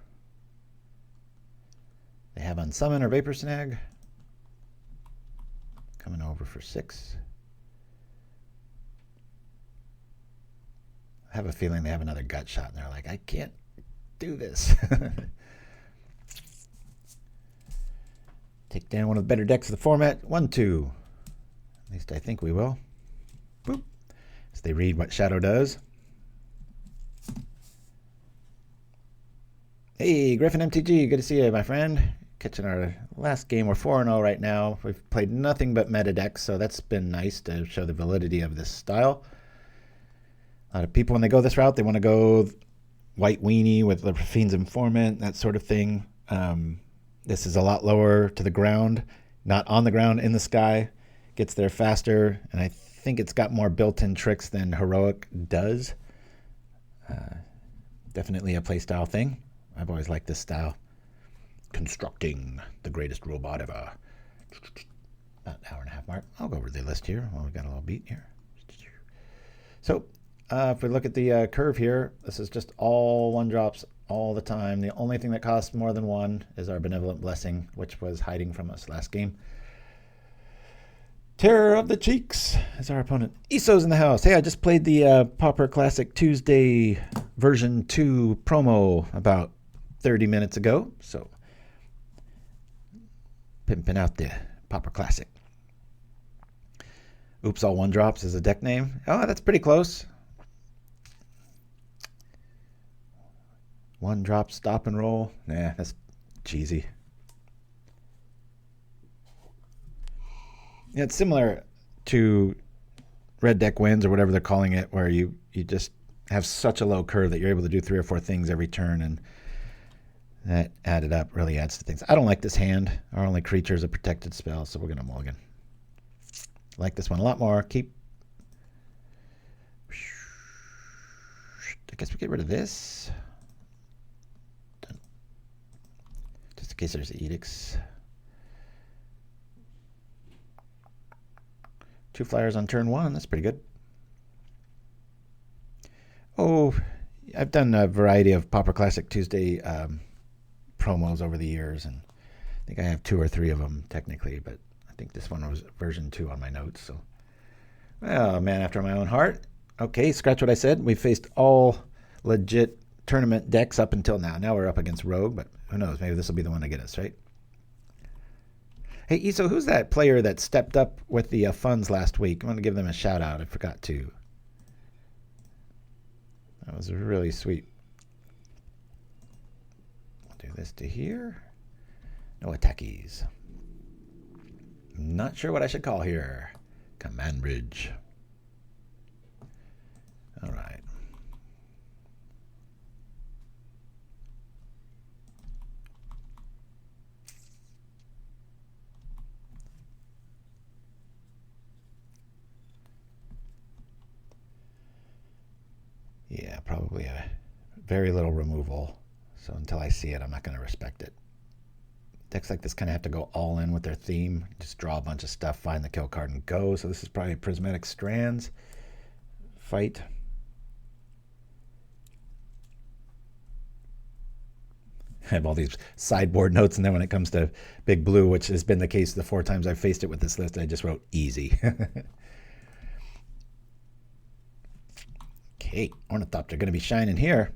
Speaker 3: They have Unsummon or Vapor Snag coming over for 6. I have a feeling they have another gut shot and they're like, I can't do this. Take down one of the better decks of the format. 1-2. At least I think we will. Boop. As they read what Shadow does. Hey, Griffin MTG. Good to see you, my friend. Catching our last game. We're 4-0 right now. We've played nothing but meta decks, so that's been nice to show the validity of this style. A lot of people, when they go this route, they want to go white weenie with the Fiend's Informant, that sort of thing. This is a lot lower to the ground, not on the ground, in the sky. Gets there faster, and I think it's got more built-in tricks than Heroic does. Definitely a playstyle thing. I've always liked this style. Constructing the greatest robot ever. About an hour and a half mark. I'll go over the list here. Well, we've got a little beat here. So, if we look at the curve here, this is just all 1-drops all the time. The only thing that costs more than 1 is our Benevolent Blessing, which was hiding from us last game. Terror of the Cheeks is our opponent. Iso's in the house. Hey, I just played the Pauper Classic Tuesday version 2 promo about 30 minutes ago. So, pimping out the Pauper Classic. Oops, all 1-drops is a deck name. Oh, that's pretty close. 1-drop stop and roll. Nah, that's cheesy. Yeah, it's similar to Red Deck Wins or whatever they're calling it, where you just have such a low curve that you're able to do 3 or 4 things every turn, and that added up really adds to things. I don't like this hand. Our only creature is a protected spell, so we're going to mulligan. Like this one a lot more. Keep. I guess we get rid of this. Just in case there's edicts. 2 flyers on turn 1. That's pretty good. Oh, I've done a variety of Pauper Classic Tuesday promos over the years, and I think I have 2 or 3 of them technically, but I think this one was version 2 on my notes. So, well, man after my own heart. Okay, scratch what I said. We faced all legit tournament decks up until now. Now we're up against Rogue, but who knows? Maybe this will be the one to get us, right? Hey, Iso, who's that player that stepped up with the funds last week? I want to give them a shout out. I forgot to. That was really sweet. I'll do this to here. No attackies. Not sure what I should call here. Command bridge. All right. Yeah, probably a very little removal. So until I see it, I'm not going to respect it. Decks like this kind of have to go all in with their theme. Just draw a bunch of stuff, find the kill card, and go. So this is probably Prismatic Strands. fight. I have all these sideboard notes, and then when it comes to Big Blue, which has been the case the 4 times I've faced it with this list, I just wrote easy. Okay, Ornithopter going to be shining here.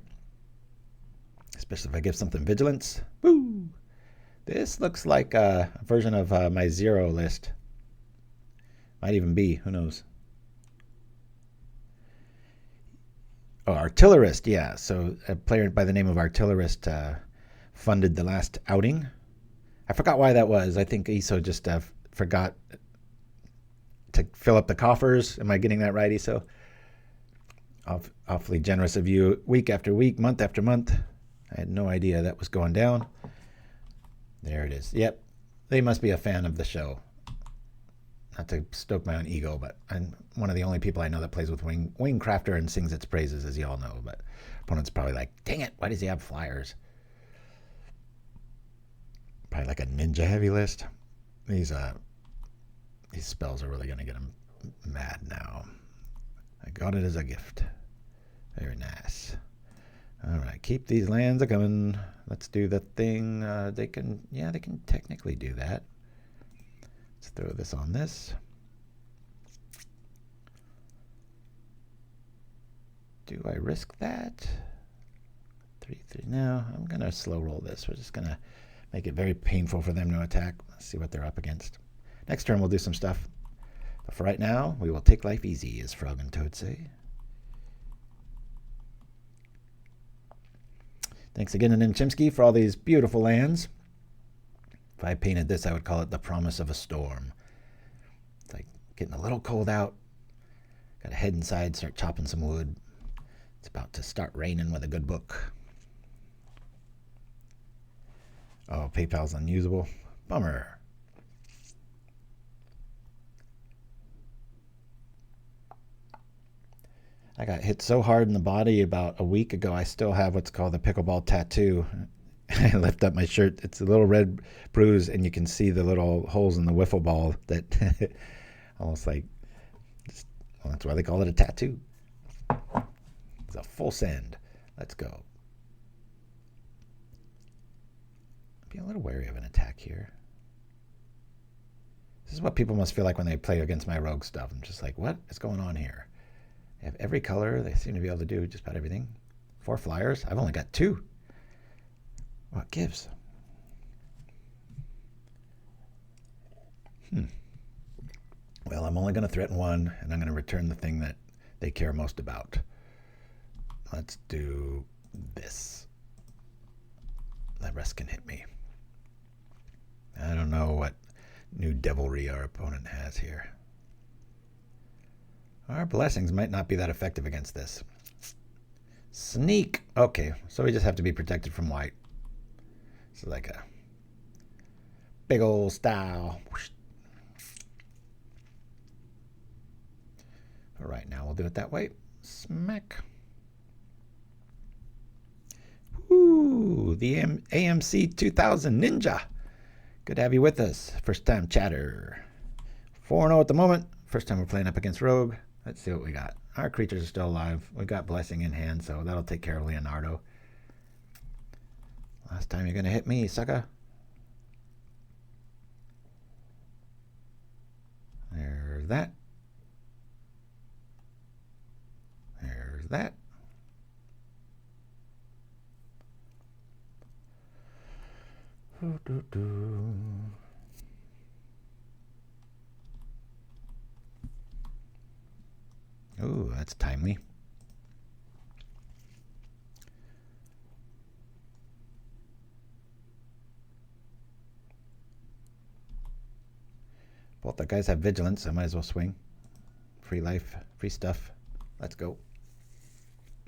Speaker 3: Especially if I give something Vigilance. Woo! This looks like a version of my 0 list. Might even be, who knows. Oh, Artillerist, yeah. So a player by the name of Artillerist funded the last outing. I forgot why that was. I think ISO just forgot to fill up the coffers. Am I getting that right, ISO? Awfully generous of you. Week after week, month after month. I had no idea that was going down. There it is. Yep. They must be a fan of the show. Not to stoke my own ego, but I'm one of the only people I know that plays with Wingcrafter and sings its praises, as you all know. But opponent's probably like, dang it, why does he have flyers? Probably like a ninja heavy list. These spells are really going to get him mad now. I got it as a gift. Very nice. All right, keep these lands a-coming. Let's do the thing. They can technically do that. Let's throw this on this. Do I risk that? 3/3. No, I'm going to slow roll this. We're just going to make it very painful for them to attack. Let's see what they're up against. Next turn, we'll do some stuff. But for right now, we will take life easy, as Frog and Toad say. Thanks again to Chimpskey for all these beautiful lands. If I painted this, I would call it the promise of a storm. It's like getting a little cold out. Got to head inside, start chopping some wood. It's about to start raining with a good book. Oh, PayPal's unusable. Bummer. I got hit so hard in the body about a week ago, I still have what's called the pickleball tattoo. I lift up my shirt. It's a little red bruise, and you can see the little holes in the wiffle ball that almost like, well, that's why they call it a tattoo. It's a full send. Let's go. Be a little wary of an attack here. This is what people must feel like when they play against my rogue stuff. I'm just like, what is going on here? They have every color. They seem to be able to do just about everything. 4 flyers. I've only got 2. What gives? Well, I'm only going to threaten 1, and I'm going to return the thing that they care most about. Let's do this. The rest can hit me. I don't know what new devilry our opponent has here. Our blessings might not be that effective against this. Sneak. Okay, so we just have to be protected from white. This is like a big old style. All right, now we'll do it that way. Smack. Ooh, the AMC 2000 Ninja. Good to have you with us. First time chatter. 4-0 at the moment. First time we're playing up against Rogue. Let's see what we got. Our creatures are still alive. We got Blessing in hand, so that'll take care of Leonardo. Last time you're going to hit me, sucker. There's that. There's that. Oh, that's timely. Both the guys have vigilance, so I might as well swing. Free life, free stuff. Let's go.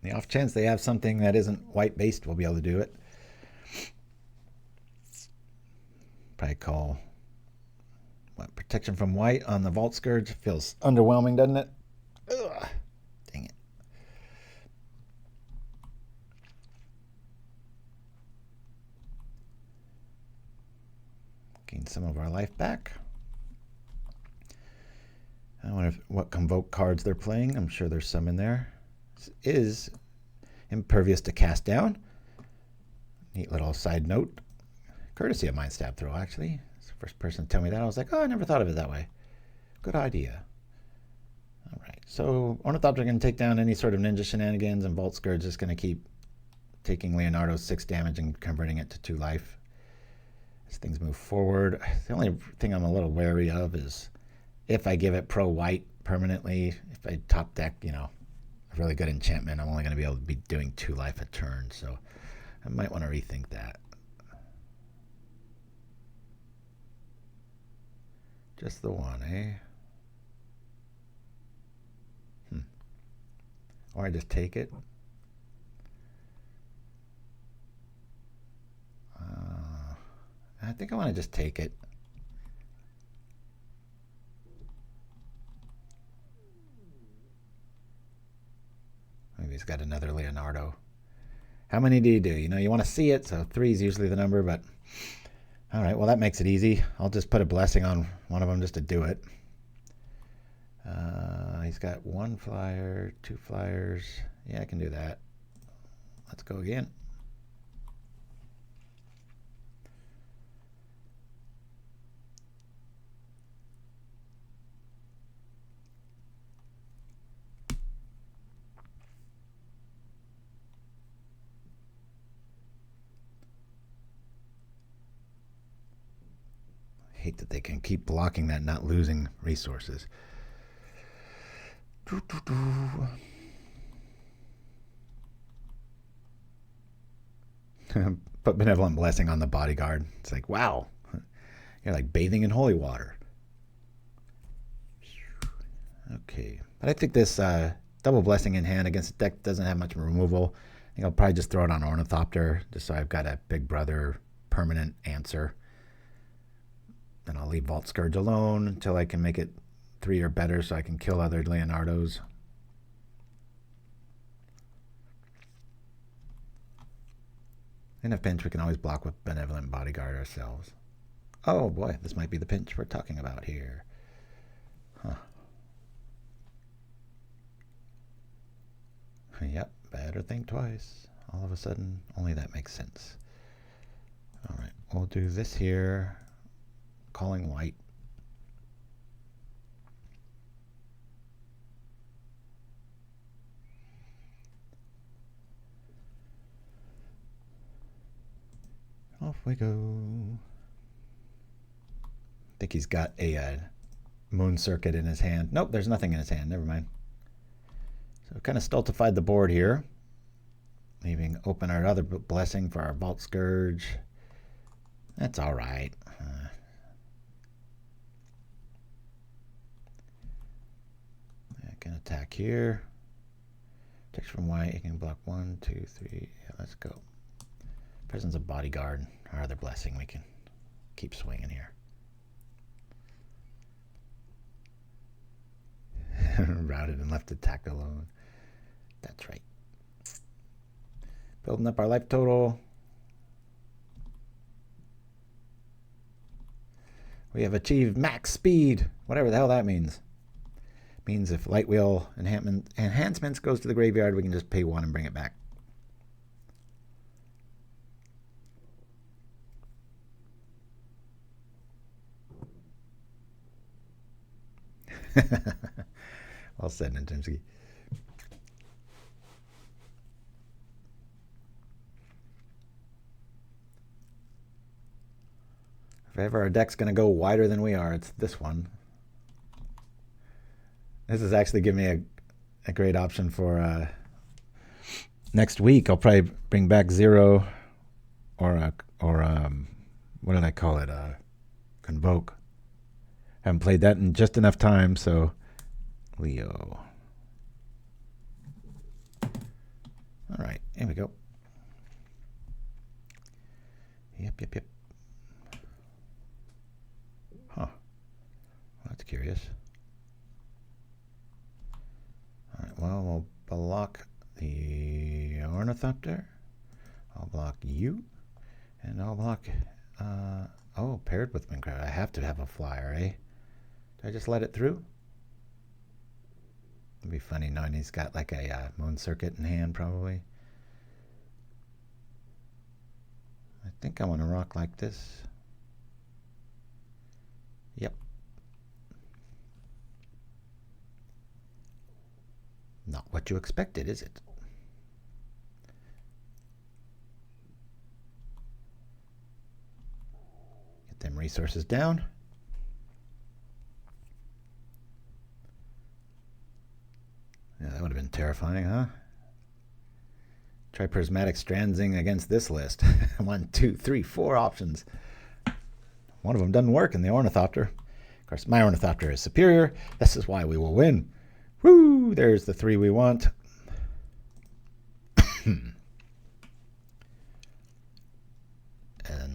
Speaker 3: The off chance they have something that isn't white based, we'll be able to do it. Probably call what, protection from white on the Vault Skirge. Feels underwhelming, doesn't it? Ugh, dang it. Gain some of our life back. I wonder what Convoke cards they're playing. I'm sure there's some in there. This is impervious to cast down. Neat little side note. Courtesy of Mind Stab Throw, actually. It's the first person to tell me that. I was like, oh, I never thought of it that way. Good idea. All right, so Ornithopter can take down any sort of ninja shenanigans, and Vault Skirge is going to keep taking Leonardo's 6 damage and converting it to 2 life. As things move forward, the only thing I'm a little wary of is if I give it pro white permanently, if I top deck, you know, a really good enchantment, I'm only going to be able to be doing 2 life a turn, so I might want to rethink that. Just the one, eh? Or I just take it. I think I want to just take it. Maybe he's got another Leonardo. How many do you do? You know, you want to see it, so 3 is usually the number, but all right, well, that makes it easy. I'll just put a blessing on one of them just to do it. He's got 1 flyer, 2 flyers. Yeah, I can do that. Let's go again. I hate that they can keep blocking that, not losing resources. Put Benevolent Blessing on the Bodyguard. It's like, wow, you're like bathing in holy water. Okay, but I think this double Blessing in hand against the deck doesn't have much removal. I think I'll probably just throw it on Ornithopter, just so I've got a Big Brother permanent answer. Then I'll leave Vault Skirge alone until I can make it 3 or better so I can kill other Leonardos. In a pinch, we can always block with Benevolent Bodyguard ourselves. Oh boy, this might be the pinch we're talking about here. Huh. Yep, better think twice. All of a sudden, only that makes sense. All right, we'll do this here. Calling white. Off we go. I think he's got a moon circuit in his hand. Nope, there's nothing in his hand. Never mind. So kind of stultified the board here, leaving open our other blessing for our Vault Skirge. That's all right. I can attack here. Text from white. You can block 1, 2, 3. Yeah, let's go. Presence of Bodyguard, our other blessing. We can keep swinging here. Routed and left attack alone. That's right. Building up our life total. We have achieved max speed, whatever the hell that means. Means if Lightwheel Enhancements goes to the graveyard, we can just pay 1 and bring it back. Well said, Chimpskey. If ever our deck's going to go wider than we are, it's this one. This is actually giving me a great option for next week. I'll probably bring back 0 or what did I call it? Convoke. Haven't played that in just enough time, so Leo. All right, here we go. Yep. Huh. Well, that's curious. All right, well, we'll block the Ornithopter. I'll block you. And I'll block... oh, paired with Minecraft. I have to have a flyer, eh? Did I just let it through? It'd be funny knowing he's got like a moon circuit in hand, probably. I think I want to rock like this. Yep. Not what you expected, is it? Get them resources down. Yeah, that would have been terrifying, huh? Try Prismatic Strandsing against this list. 1, 2, 3, 4 options. One of them doesn't work in the Ornithopter. Of course, my Ornithopter is superior. This is why we will win. Woo! There's the 3 we want. And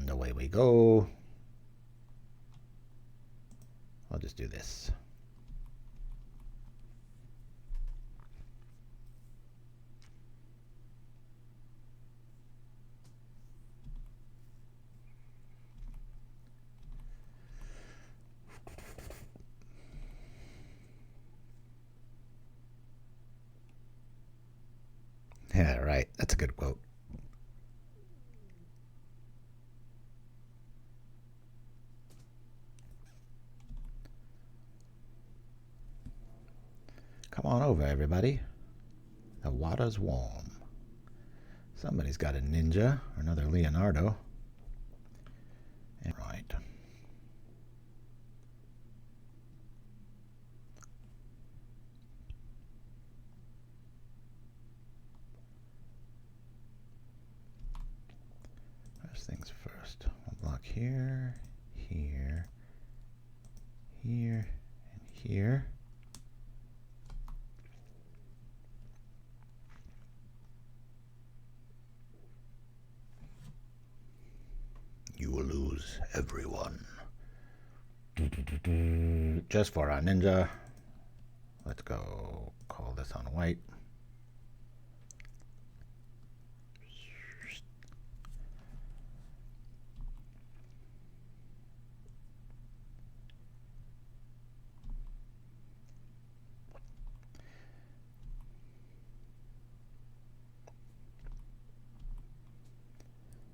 Speaker 3: away we go. I'll just do this. Yeah, right. That's a good quote. Come on over, everybody. The water's warm. Somebody's got a ninja or another Leonardo. And right. Things first. We'll block here, here, here, and here. You will lose everyone. Just for our ninja. Let's go call this on white.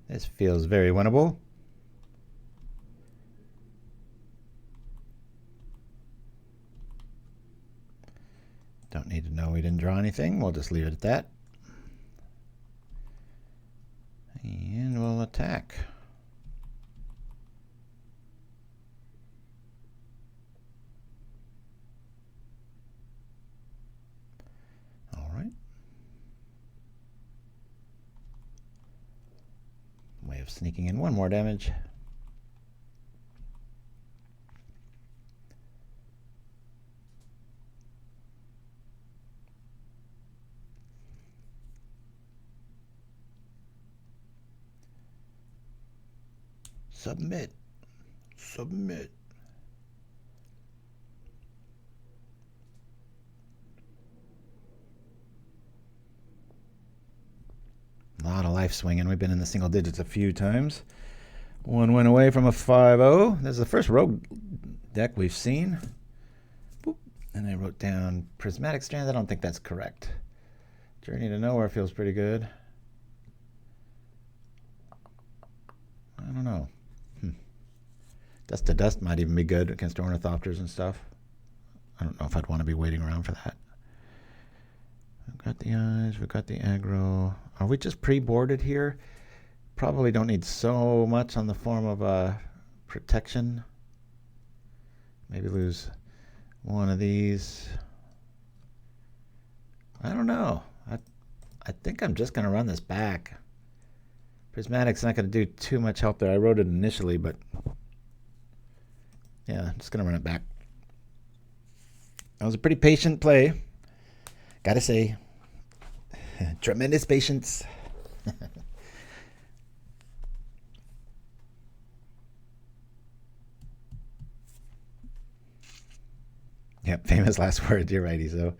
Speaker 3: This feels very winnable. Don't need to know we didn't draw anything. We'll just leave it at that. And we'll attack. All right. Way of sneaking in one more damage. Submit. Submit. A lot of life swinging. We've been in the single digits a few times. One went away from a 5-0. This is the first rogue deck we've seen. Boop. And I wrote down Prismatic Strands. I don't think that's correct. Journey to Nowhere feels pretty good. I don't know. Dust to Dust might even be good against Ornithopters and stuff. I don't know if I'd want to be waiting around for that. We've got the eyes, we've got the aggro. Are we just pre-boarded here? Probably don't need so much on the form of protection. Maybe lose one of these. I don't know. I think I'm just going to run this back. Prismatic's not going to do too much help there. I wrote it initially, but yeah, I'm just going to run it back. That was a pretty patient play. Gotta say, tremendous patience. Yep, famous last words. You're righty, so.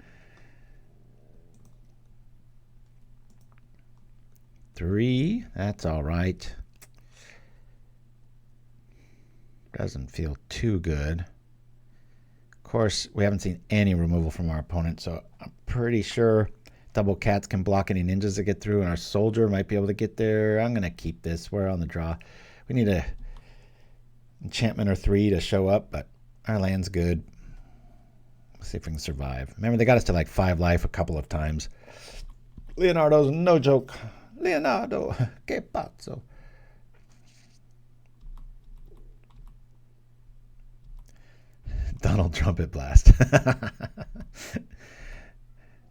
Speaker 3: 3, that's all right. Doesn't feel too good. course, we haven't seen any removal from our opponent, so I'm pretty sure double cats can block any ninjas that get through, and our soldier might be able to get there. I'm going to keep this. We're on the draw. We need a enchantment or 3 to show up, but our land's good. Let's see if we can survive. Remember, they got us to like 5 life a couple of times. Leonardo's no joke. Leonardo, que pazzo. Donald Trumpet Blast.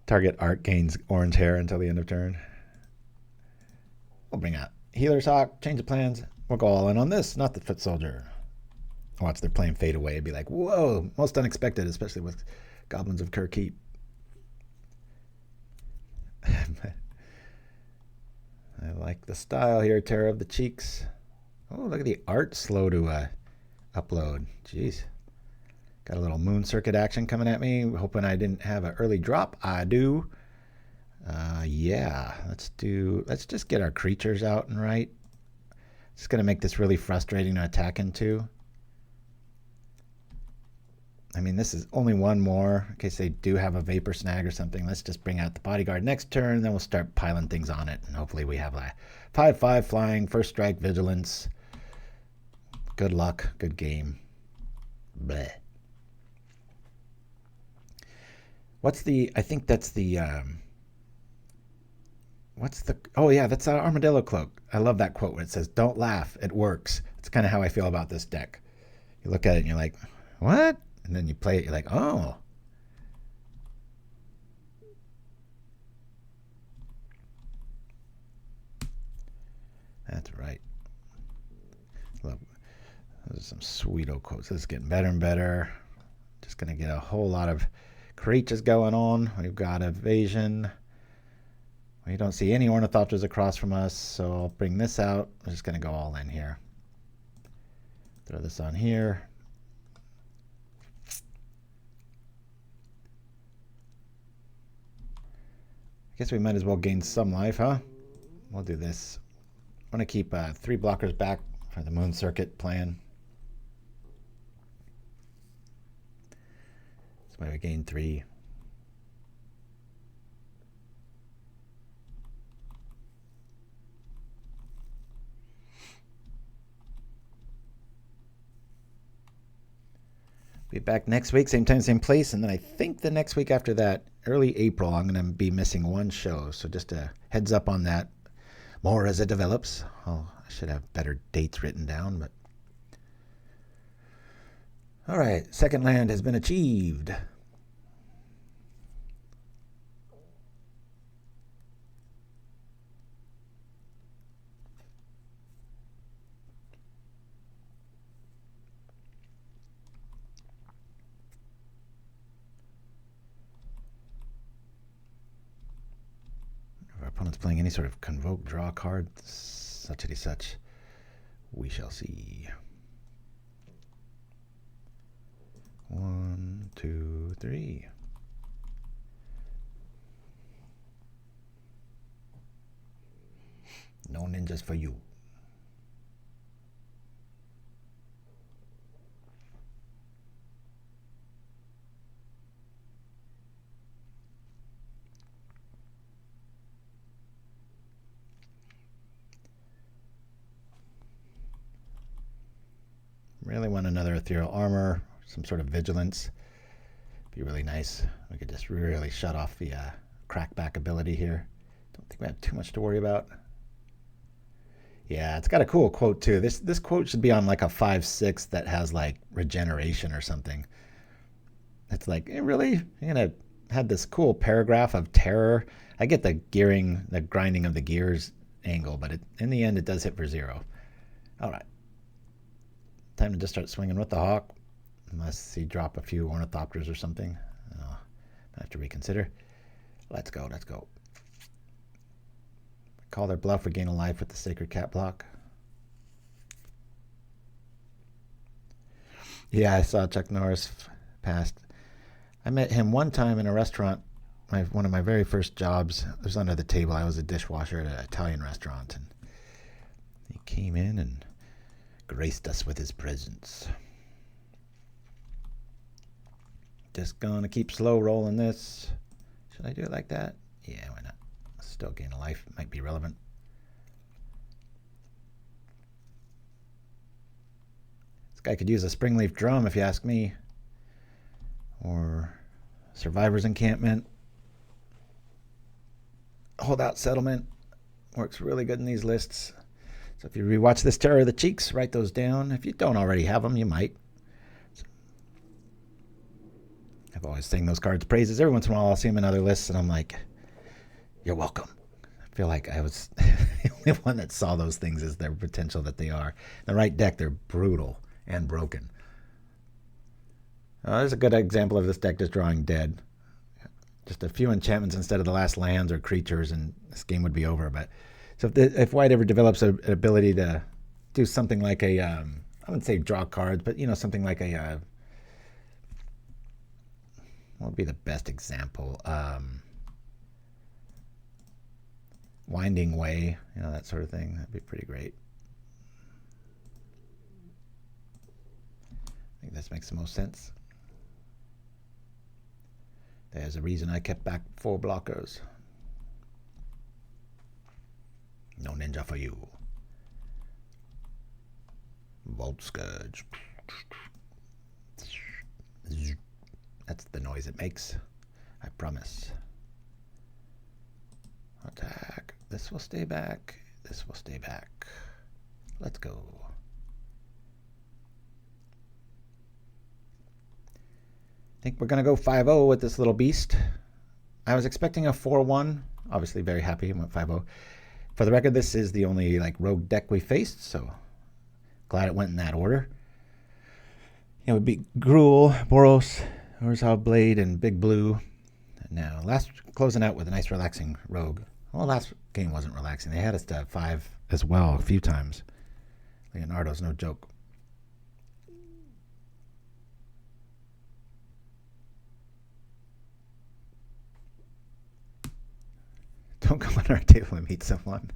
Speaker 3: Target art gains orange hair until the end of turn. We'll bring out Healer's Hawk, change the plans. We'll go all in on this, not the Foot Soldier. Watch their plane fade away and be like, whoa, most unexpected, especially with Goblins of Kirkheap. I like the style here, Terror of the Cheeks. Oh, look at the art slow to upload. Jeez. Got a little moon circuit action coming at me. Hoping I didn't have an early drop. I do. Yeah, let's just get our creatures out and right. It's going to make this really frustrating to attack into. I mean, this is only one more in case they do have a Vapor Snag or something. Let's just bring out the Bodyguard next turn, then we'll start piling things on it. And hopefully we have a 5/5 flying, first strike, vigilance. Good luck, good game. Bleh. What's the, I think that's the, oh yeah, that's our Armadillo Cloak. I love that quote when it says, don't laugh, it works. It's kind of how I feel about this deck. You look at it and you're like, what? And then you play it, you're like, oh. That's right. Look, those are some sweeto quotes. This is getting better and better. Just going to get a whole lot of creatures going on. We've got Evasion. We don't see any Ornithopters across from us, so I'll bring this out. I'm just going to go all in here. Throw this on here. I guess we might as well gain some life, huh? We'll do this. I want to keep 3 blockers back for the Moon Circuit plan. That's why we gain 3. Be back next week, same time, same place, and then I think the next week after that, early April, I'm going to be missing 1 show, so just a heads up on that. More as it develops. Oh, I should have better dates written down, but... All right, second land has been achieved. Opponent's playing any sort of convoke, draw card, such and such. We shall see. 1, 2, 3. No ninjas for you. Really want another Ethereal Armor, some sort of vigilance. Be really nice. We could just really shut off the crackback ability here. Don't think we have too much to worry about. Yeah, it's got a cool quote too. This quote should be on like a 5/6 that has like regeneration or something. It's like, really? You're gonna have this cool paragraph of terror? I get the gearing, the grinding of the gears angle, but in the end it does hit for 0. All right. Time to just start swinging with the Hawk, unless he drop a few Ornithopters or something. I have to reconsider. Let's go, let's go. Call their bluff, we gain a life with the Sacred Cat block. Yeah, I saw Chuck Norris passed. I met him one time in a restaurant, one of my very first jobs. It was under the table. I was a dishwasher at an Italian restaurant, and he came in and graced us with his presence. Just gonna keep slow rolling this. Should I do it like that? Yeah, why not? Still gain a life. Might be relevant. This guy could use a Springleaf Drum if you ask me. Or Survivor's Encampment. Holdout Settlement. Works really good in these lists. So if you rewatch this Terror of the Cheeks, write those down. If you don't already have them, you might. I've always sang those cards praises. Every once in a while I'll see them in other lists and I'm like, you're welcome. I feel like I was the only one that saw those things as their potential that they are. In the right deck, they're brutal and broken. There's a good example of this deck just drawing dead. Just a few enchantments instead of the last lands or creatures, and this game would be over. But so if White ever develops an ability to do something like a, I wouldn't say draw cards, but you know, something like a, what would be the best example? Winding Way, you know, that sort of thing. That'd be pretty great. I think this makes the most sense. There's a reason I kept back 4 blockers. No ninja for you. Vault Skirge. That's the noise it makes. I promise. Attack. This will stay back. This will stay back. Let's go. I think we're going to go 5-0 with this little beast. I was expecting a 4-1. Obviously very happy. I went 5-0. For the record, this is the only like rogue deck we faced, so glad it went in that order. It would be Gruul, Boros, Orzhov Blade, and Big Blue. Now, closing out with a nice relaxing rogue. Well, last game wasn't relaxing. They had us to 5 as well a few times. Leonardo's no joke. Don't come on our table and meet someone.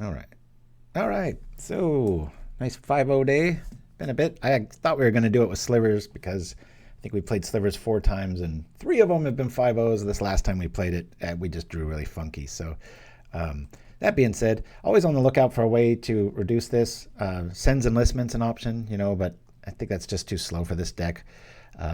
Speaker 3: All right. All right. So, nice 5-0 day. Been a bit. I thought we were going to do it with slivers because I think we played slivers 4 times and 3 of them have been 5-0s. This last time we played it, we just drew really funky. So, that being said, always on the lookout for a way to reduce this. Sends Enlistment's an option, you know, but I think that's just too slow for this deck.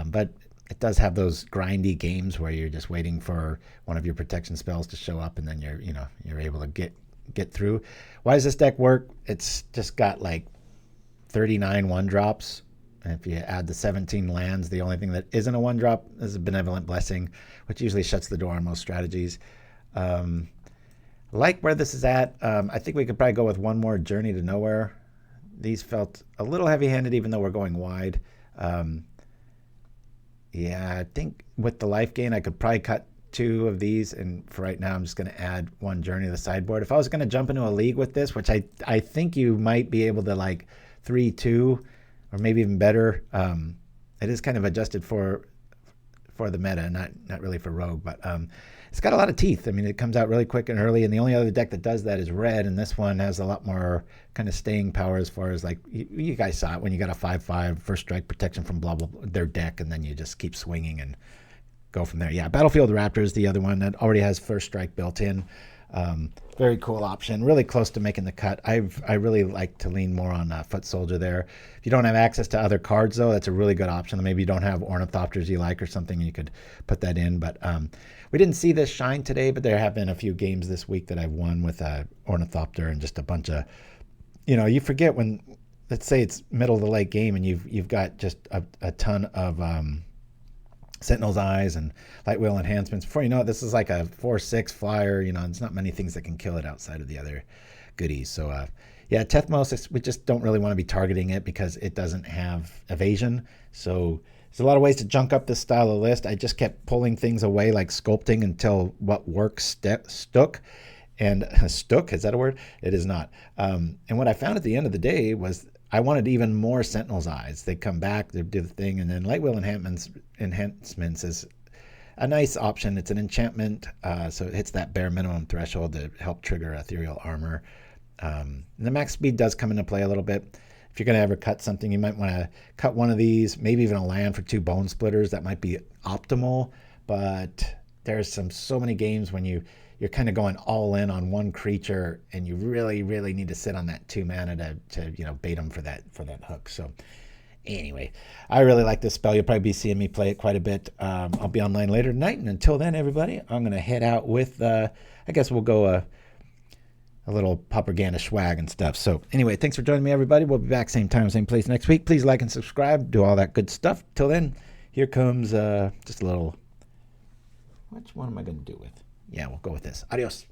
Speaker 3: But it does have those grindy games where you're just waiting for one of your protection spells to show up and then you're able to get through. Why does this deck work? It's just got like 39 1-drops. And if you add the 17 lands, the only thing that isn't a 1-drop is a Benevolent Blessing, which usually shuts the door on most strategies. Like where this is at, I think we could probably go with one more Journey to Nowhere. These felt a little heavy-handed even though we're going wide. Yeah, I think with the life gain, I could probably cut 2 of these. And for right now, I'm just going to add 1 Journey to the sideboard. If I was going to jump into a league with this, which I think you might be able to like 3-2 or maybe even better. It is kind of adjusted for the meta, not really for Rogue, but it's got a lot of teeth. I mean, it comes out really quick and early, and the only other deck that does that is red, and this one has a lot more kind of staying power as far as like, you guys saw it when you got a 5/5 first strike protection from blah, blah, blah, their deck, and then you just keep swinging and go from there. Yeah, Battlefield Raptor is the other one that already has first strike built in. Very cool option, really close to making the cut. I really like to lean more on Foot Soldier there. If you don't have access to other cards, though, that's a really good option. Maybe you don't have Ornithopters you like or something, you could put that in. But we didn't see this shine today, but there have been a few games this week that I've won with Ornithopter and just a bunch of, you forget when, let's say it's middle of the late game and you've got just a ton of Sentinel's Eyes and Lightwheel Enhancements. Before you know it, this is like a 4/6 flyer. There's not many things that can kill it outside of the other goodies. So, yeah, Tethmos, we just don't really want to be targeting it because it doesn't have evasion. So there's a lot of ways to junk up this style of list. I just kept pulling things away, like sculpting until what works stuck. And stuck, is that a word? It is not. And what I found at the end of the day was I wanted even more Sentinel's Eyes. They come back, they do the thing, and then Lightwheel Enhancements is a nice option. It's an enchantment, so it hits that bare minimum threshold to help trigger Ethereal Armor. The max speed does come into play a little bit. If you're going to ever cut something, you might want to cut one of these, maybe even a land for 2 bone splitters. That might be optimal, but there's so many games when you're kind of going all in on one creature, and you really, really need to sit on that 2 mana to bait them for that hook. So anyway, I really like this spell. You'll probably be seeing me play it quite a bit. I'll be online later tonight, and until then, everybody, I'm going to head out with, I guess we'll go a little PauperRBust swag and stuff. So anyway, thanks for joining me, everybody. We'll be back same time, same place next week. Please like and subscribe, do all that good stuff. Till then, here comes just a little, which one am I going to do with? Yeah, we'll go with this. Adios.